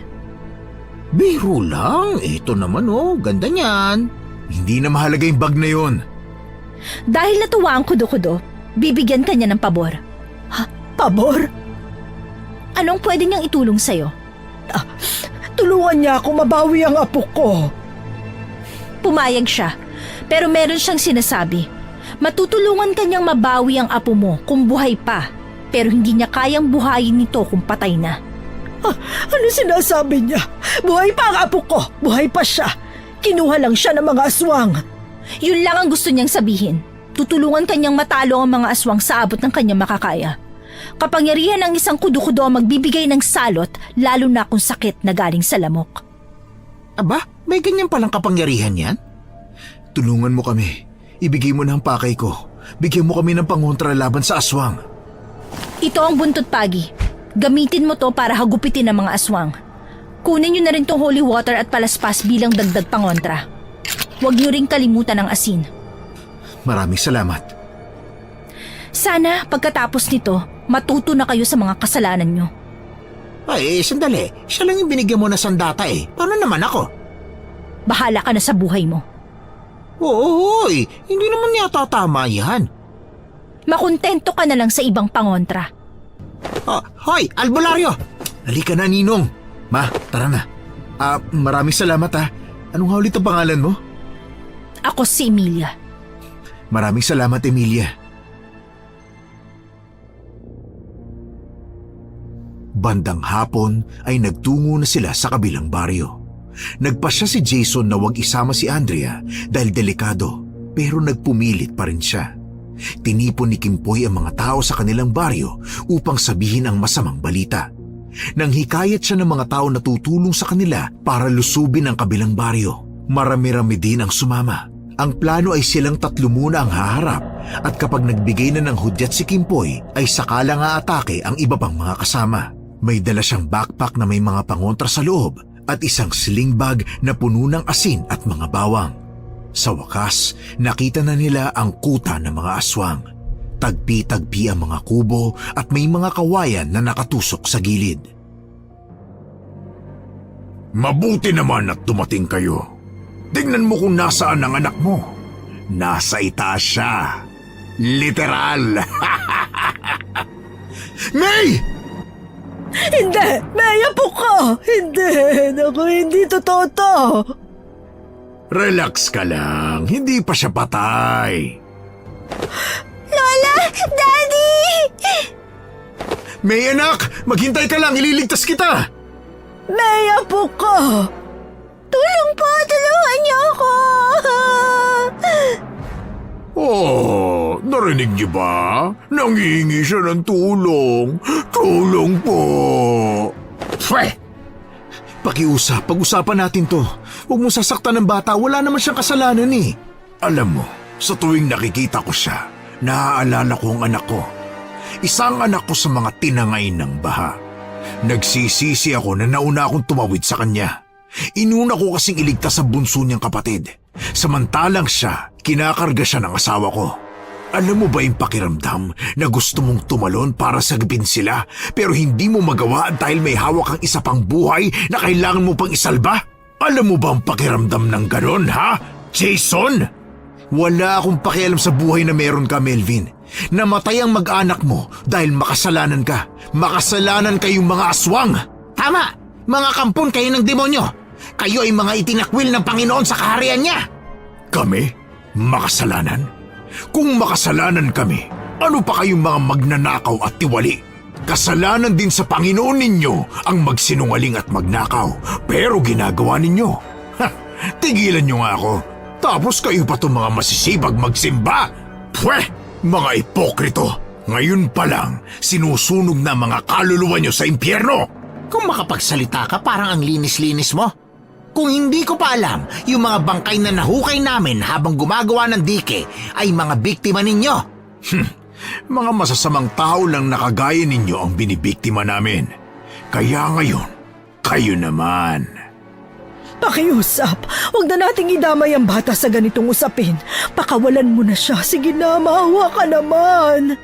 Biro lang, ito naman ganda niyan. Hindi na mahalaga yung bag na yon. Dahil natuwa ang kudu-kudu, bibigyan ka niya ng pabor. Pabor? Anong pwede niyang itulong sa'yo? Tulungan niya ako mabawi ang apo ko. Pumayag siya, pero meron siyang sinasabi. Matutulungan kanyang mabawi ang apo mo kung buhay pa, pero hindi niya kayang buhayin nito kung patay na. Ano sinasabi niya? Buhay pa ang apo ko! Buhay pa siya! Kinuha lang siya ng mga aswang! Yun lang ang gusto niyang sabihin. Tutulungan kanyang matalo ang mga aswang sa abot ng kanyang makakaya. Kapangyarihan ng isang kudu-kudu ang magbibigay ng salot, lalo na kung sakit na galing sa lamok. Aba, may ganyan palang kapangyarihan yan? Tulungan mo kami. Ibigay mo na ang pakay ko. Bigyan mo kami ng pangontra laban sa aswang. Ito ang buntot pagi. Gamitin mo to para hagupitin ang mga aswang. Kunin niyo na rin tong holy water at palaspas bilang dagdag pangontra. Huwag niyo ring kalimutan ang asin. Maraming salamat. Sana pagkatapos nito, matuto na kayo sa mga kasalanan niyo. Ay, sandali. Siya lang yung binigyan mo na sandata eh. Paano naman ako? Bahala ka na sa buhay mo. Oo, hoy. Hindi naman yata tama yan. Makontento ka na lang sa ibang pangontra. Hoy, albularyo! Halika na, Ninong. Ma, tara na. Maraming salamat ha. Anong nga ulit ang pangalan mo? Ako si Emilia. Maraming salamat, Emilia. Bandang hapon ay nagtungo na sila sa kabilang baryo. Nagpasya si Jason na wag isama si Andrea dahil delikado, pero nagpumilit pa rin siya. Tinipon ni Kimpoy ang mga tao sa kanilang baryo upang sabihin ang masamang balita. Nang hikayat siya ng mga tao na tutulong sa kanila para lusubin ang kabilang baryo. Marami-rami din ang sumama. Ang plano ay silang tatlo muna ang haharap At kapag nagbigay na ng hudyat si Kimpoy, ay saka lang aatake ang iba pang mga kasama. May dala siyang backpack na may mga pangontra sa loob at isang sling bag na puno ng asin at mga bawang. Sa wakas, nakita na nila ang kuta ng mga aswang. Tagpi-tagpi ang mga kubo at may mga kawayan na nakatusok sa gilid. Mabuti naman at dumating kayo. Tingnan mo kung nasaan ang anak mo. Nasa itaas siya. Literal. May! Hindi! May apo ko! Hindi! Naku, hindi totoo to! Relax ka lang. Hindi pa siya patay. Lola! Daddy! May anak! Maghintay ka lang. Ililigtas kita. May apo ko! Tulong po! Tulungan niyo ako! Oh, narinig niyo ba? Nangihingi siya ng tulong. Tulong po. Pwe! Pag-usapan natin to. Huwag mo sasaktan ng bata, wala naman siyang kasalanan eh. Alam mo, sa tuwing nakikita ko siya, naaalala ko ang anak ko. Isang anak ko sa mga tinangay ng baha. Nagsisisi ako na nauna akong tumawid sa kanya. Inuna ko kasing iligtas sa bunso niyang kapatid. Samantalang siya, kinakarga siya ng asawa ko. Alam mo ba yung pakiramdam na gusto mong tumalon para sagipin sila pero hindi mo magawa dahil may hawak kang isa pang buhay na kailangan mo pang isalba? Alam mo ba ang pakiramdam ng ganon, ha? Jason? Wala akong pakialam sa buhay na meron ka, Melvin. Namatay ang mag-anak mo dahil makasalanan ka. Makasalanan kayong mga aswang. Tama! Mga kampon kayo ng demonyo! Kayo ay mga itinakwil ng Panginoon sa kaharian niya! Kami? Makasalanan? Kung makasalanan kami, ano pa kayong mga magnanakaw at tiwali? Kasalanan din sa Panginoon ninyo ang magsinungaling at magnakaw, pero ginagawa ninyo. Ha, tigilan nyo nga ako. Tapos kayo pa itong mga masisibag magsimba. Pweh, mga ipokrito. Ngayon pa lang, sinusunog na mga kaluluwa nyo sa impyerno. Kung makapagsalita ka, parang ang linis-linis mo. Kung hindi ko pa alam, yung mga bangkay na nahukay namin habang gumagawa ng dike ay mga biktima ninyo. Mga masasamang tao lang nakagaya ninyo ang binibiktima namin. Kaya ngayon, kayo naman. Pakiusap, huwag na nating idamay ang bata sa ganitong usapin. Pakawalan mo na siya. Sige na, maawa ka naman.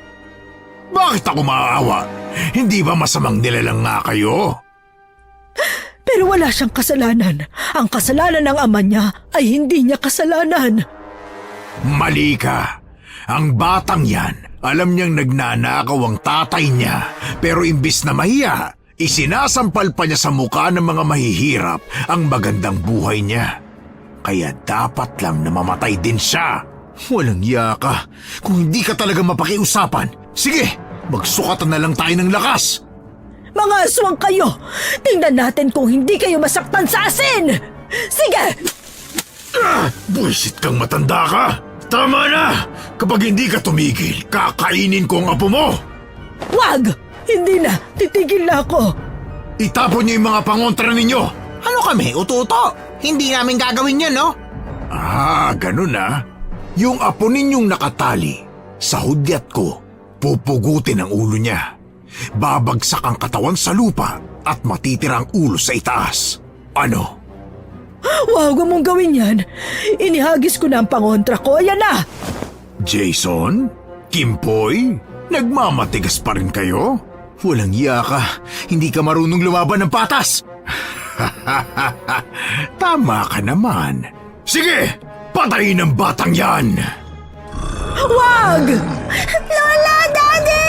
Bakit ako maaawa? Hindi ba masamang nilalang nga kayo? Pero wala siyang kasalanan. Ang kasalanan ng ama niya ay hindi niya kasalanan. Mali ka. Ang batang yan, alam niyang nagnanakaw ang tatay niya. Pero imbis na mahiya, isinasampal pa niya sa mukha ng mga mahihirap ang magandang buhay niya. Kaya dapat lang na mamatay din siya. Walang iya ka. Kung hindi ka talaga mapakiusapan, sige, magsukatan na lang tayo ng lakas. Mga aswang kayo! Tingnan natin kung hindi kayo masaktan sa asin! Sige! Buisit kang matanda ka! Tama na! Kapag hindi ka tumigil, kakainin ko ang apo mo! Wag! Hindi na! Titigil na ako! Itapon niyo yung mga pangontra ninyo! Ano kami, uto-uto? Hindi namin gagawin yun, no? Ah, ganun na. Yung apo ninyong nakatali, sa hudyat ko, pupugutin ang ulo niya. Babagsak ang katawan sa lupa at matitira ang ulo sa itaas. Ano? Wag mong gawin yan! Inihagis ko na ang pangontra ko. Ayan na! Jason? Kimpoy? Nagmamatigas pa rin kayo? Walang iya ka. Hindi ka marunong lumaban ng patas. Tama ka naman. Sige, patayin ang batang yan! Wag! Lola! Daddy!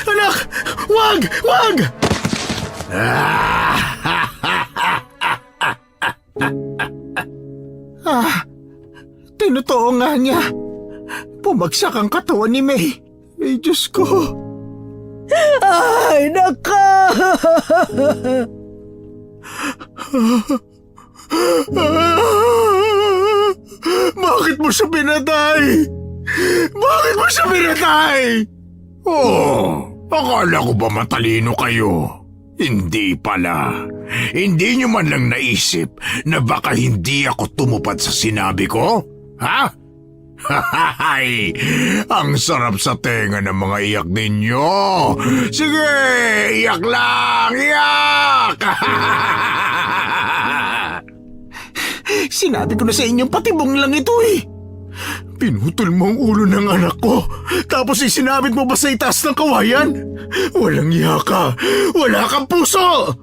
Anak! Wag! Wag! Tinotoo nga niya. Pumagsak ang katawan ni May. Ay, Diyos ko. Ay, naka! Bakit mo siya pinatay? Bakit mo siya pinatay? Oh, akala ko ba matalino kayo? Hindi pala. Hindi niyo man lang naisip na baka hindi ako tumupad sa sinabi ko? Ha? Hay! Ang sarap sa tenga ng mga iyak ninyo! Sige! Iyak lang! Iyak! Sinabi ko na sa inyong patibong lang ito eh. Pinutol mo ang ulo ng anak ko, tapos isinabit mo ba sa itaas ng kawayan? Walang iya ka! Wala kang puso!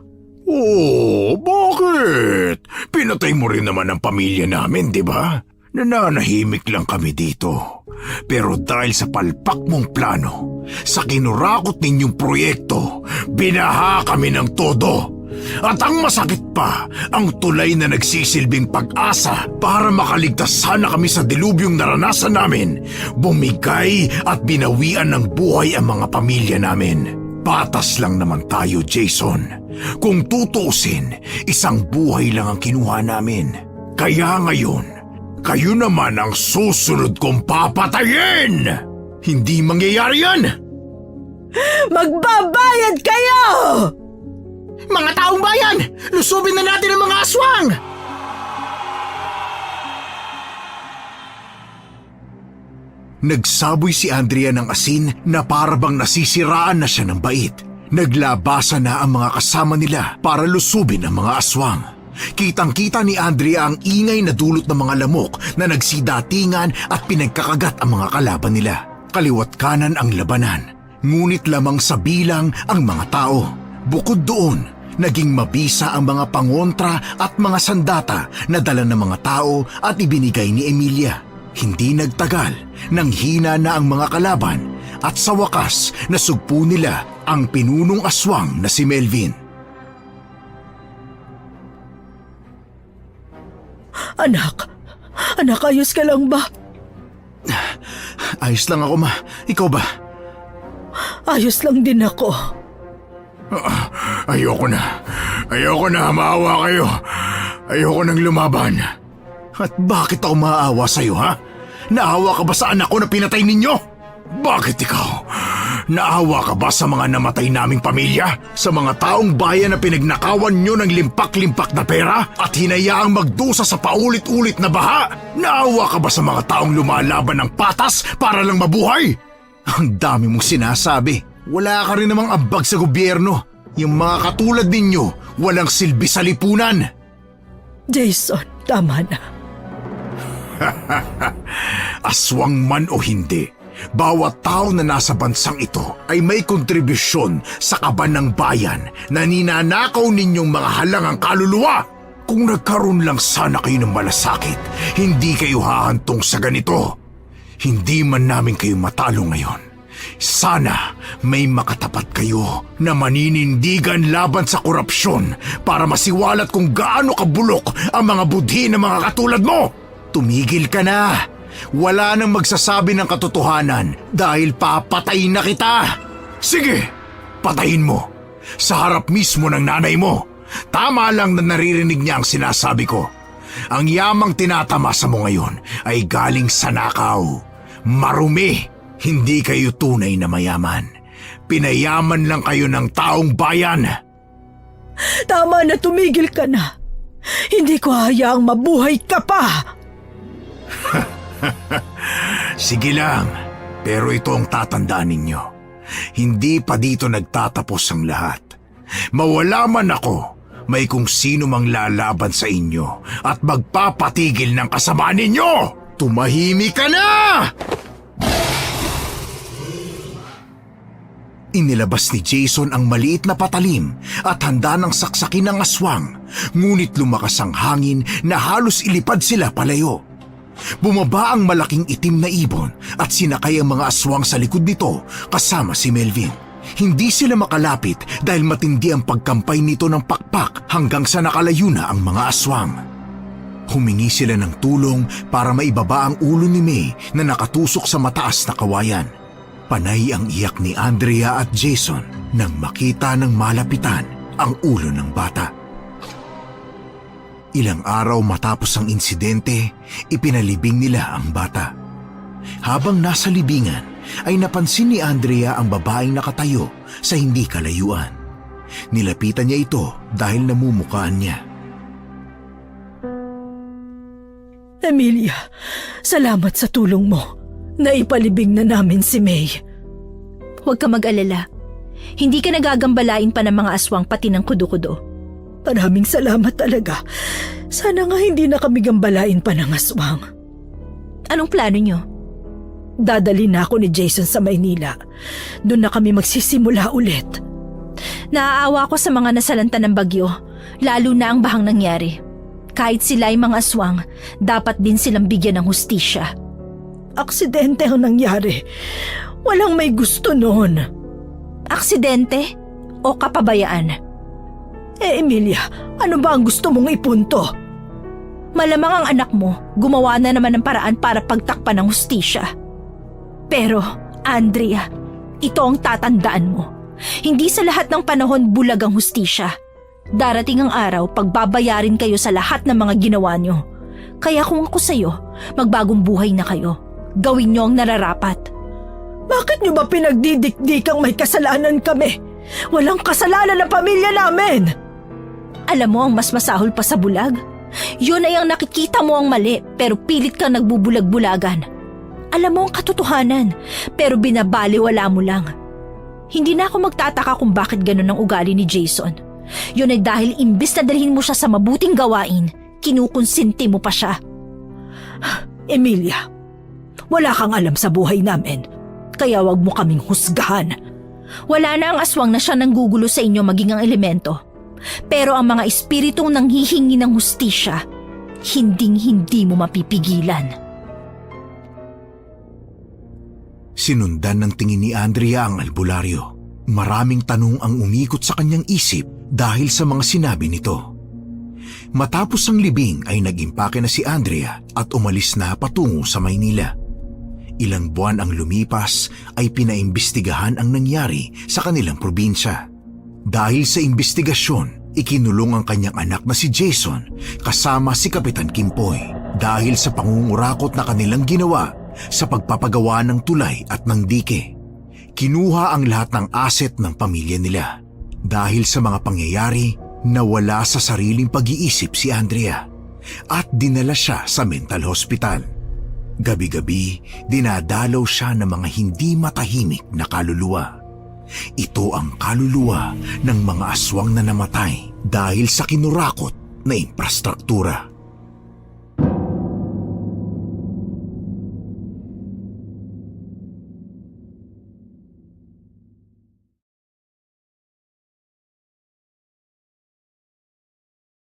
Oh, bakit? Pinatay mo rin naman ang pamilya namin, di ba? Nananahimik lang kami dito. Pero dahil sa palpak mong plano, sa kinurakot ninyong proyekto, binaha kami ng todo. At ang masakit pa, ang tulay na nagsisilbing pag-asa para makaligtas sana kami sa dilubyong naranasan namin, bumigay at binawian ng buhay ang mga pamilya namin. Patas lang naman tayo, Jason. Kung tutuusin, isang buhay lang ang kinuha namin. Kaya ngayon, kayo naman ang susunod kong papatayin! Hindi mangyayari yan! Magbabayad kayo! Mga taong bayan, lusubin na natin ang mga aswang! Nagsaboy si Andrea ng asin na parabang nasisiraan na siya ng bait. Naglabasa na ang mga kasama nila para lusubin ang mga aswang. Kitang-kita ni Andrea ang ingay na dulot ng mga lamok na nagsidatingan at pinagkakagat ang mga kalaban nila. Kaliwat kanan ang labanan, ngunit lamang sa bilang ang mga tao. Bukod doon, naging mabisa ang mga pangontra at mga sandata na dala ng mga tao at ibinigay ni Emilia. Hindi nagtagal, nang hina na ang mga kalaban at sa wakas nasugpo nila ang pinunong aswang na si Melvin. Anak, ayos ka lang ba? Ayos lang ako, ma. Ikaw ba? Ayos lang din ako. Ayoko na, maawa kayo. Ayoko nang lumaban. At bakit ako maawa sa'yo, ha? Naawa ka ba sa anak ko na pinatay ninyo? Bakit ikaw? Naawa ka ba sa mga namatay naming pamilya? Sa mga taong bayan na pinagnakawan nyo ng limpak-limpak na pera at hinayaang magdusa sa paulit-ulit na baha? Naawa ka ba sa mga taong lumalaban ng patas para lang mabuhay? Ang dami mong sinasabi. Wala ka rin namang ambag sa gobyerno. Yung mga katulad ninyo, walang silbi sa lipunan. Jason, tama na. Aswang man o hindi, bawat tao na nasa bansang ito ay may kontribusyon sa kaban ng bayan na ninanakaw ninyong mga halangang kaluluwa. Kung nagkaroon lang sana kayo ng malasakit, hindi kayo hahantong sa ganito. Hindi man namin kayo matalo ngayon. Sana may makatapat kayo na maninindigan laban sa korupsyon para masiwalat kung gaano kabulok ang mga budhi ng mga katulad mo. Tumigil ka na. Wala nang magsasabi ng katotohanan dahil papatayin na kita. Sige, patayin mo. Sa harap mismo ng nanay mo. Tama lang na naririnig niya ang sinasabi ko. Ang yamang tinatamasa mo ngayon ay galing sa nakaw. Marumi, hindi kayo tunay na mayaman. Pinayaman lang kayo ng taong bayan. Tama na, tumigil ka na. Hindi ko hayaang mabuhay ka pa. Sige lang, pero ito ang tatandaan ninyo. Hindi pa dito nagtatapos ang lahat. Mawala man ako, may kung sino mang lalaban sa inyo at magpapatigil ng kasamaan ninyo. Tumahimik ka na! Inilabas ni Jason ang maliit na patalim at handa ng saksakin ng aswang, ngunit lumakas ang hangin na halos ilipad sila palayo. Bumaba ang malaking itim na ibon at sinakay ang mga aswang sa likod nito kasama si Melvin. Hindi sila makalapit dahil matindi ang pagkampay nito ng pakpak hanggang sa nakalayo na ang mga aswang. Humingi sila ng tulong para maibaba ang ulo ni May na nakatusok sa mataas na kawayan. Panay ang iyak ni Andrea at Jason nang makita ng malapitan ang ulo ng bata. Ilang araw matapos ang insidente, ipinalibing nila ang bata. Habang nasa libingan, ay napansin ni Andrea ang babaeng nakatayo sa hindi kalayuan. Nilapitan niya ito dahil namumukaan niya. Emilia, salamat sa tulong mo. Naipalibing na namin si May. Huwag ka mag-alala. Hindi ka nagagambalain pa ng mga aswang pati ng kudo-kudo. Maraming salamat talaga. Sana nga hindi na kami gambalain pa ng aswang. Anong plano nyo? Dadali na ako ni Jason sa Maynila. Doon na kami magsisimula ulit. Naaawa ko sa mga nasalanta ng bagyo, lalo na ang bahang nangyari. Kahit sila ay mga aswang, dapat din silang bigyan ng hustisya. Aksidente ang nangyari. Walang may gusto noon. Aksidente o kapabayaan? Emilia, ano ba ang gusto mong ipunto? Malamang ang anak mo gumawa na naman ng paraan para pagtakpan ng hustisya. Pero, Andrea, ito ang tatandaan mo. Hindi sa lahat ng panahon bulag ang hustisya. Darating ang araw pagbabayarin kayo sa lahat ng mga ginawa nyo. Kaya kung ako sa'yo, magbagong buhay na kayo. Gawin nyo ang nararapat. Bakit nyo ba pinagdidikdikang may kasalanan kami? Walang kasalanan ng pamilya namin! Alam mo ang mas masahol pa sa bulag? Yun ay ang nakikita mo ang mali pero pilit kang nagbubulag-bulagan. Alam mo ang katotohanan pero binabaliwala mo lang. Hindi na ako magtataka kung bakit ganun ang ugali ni Jason. Yun ay dahil imbis na dalhin mo siya sa mabuting gawain, kinukonsinti mo pa siya. Emilia, wala kang alam sa buhay namin, kaya wag mo kaming husgahan. Wala na ang aswang na siya nanggugulo sa inyo maging ang elemento. Pero ang mga espiritong nanghihingi ng hustisya, hinding-hindi mo mapipigilan. Sinundan ng tingin ni Andrea ang albularyo. Maraming tanong ang umikot sa kanyang isip dahil sa mga sinabi nito. Matapos ang libing ay nag-impake na si Andrea at umalis na patungo sa Maynila. Ilang buwan ang lumipas ay pinaimbestigahan ang nangyari sa kanilang probinsya. Dahil sa imbestigasyon, ikinulong ang kanyang anak na si Jason kasama si Kapitan Kimpoy dahil sa pangungurakot na kanilang ginawa sa pagpapagawa ng tulay at ng dike. Kinuha ang lahat ng asset ng pamilya nila. Dahil sa mga pangyayari, nawala sa sariling pag-iisip si Andrea at dinala siya sa mental hospital. Gabi-gabi, dinadalaw siya ng mga hindi matahimik na kaluluwa. Ito ang kaluluwa ng mga aswang na namatay dahil sa kinurakot na infrastruktura.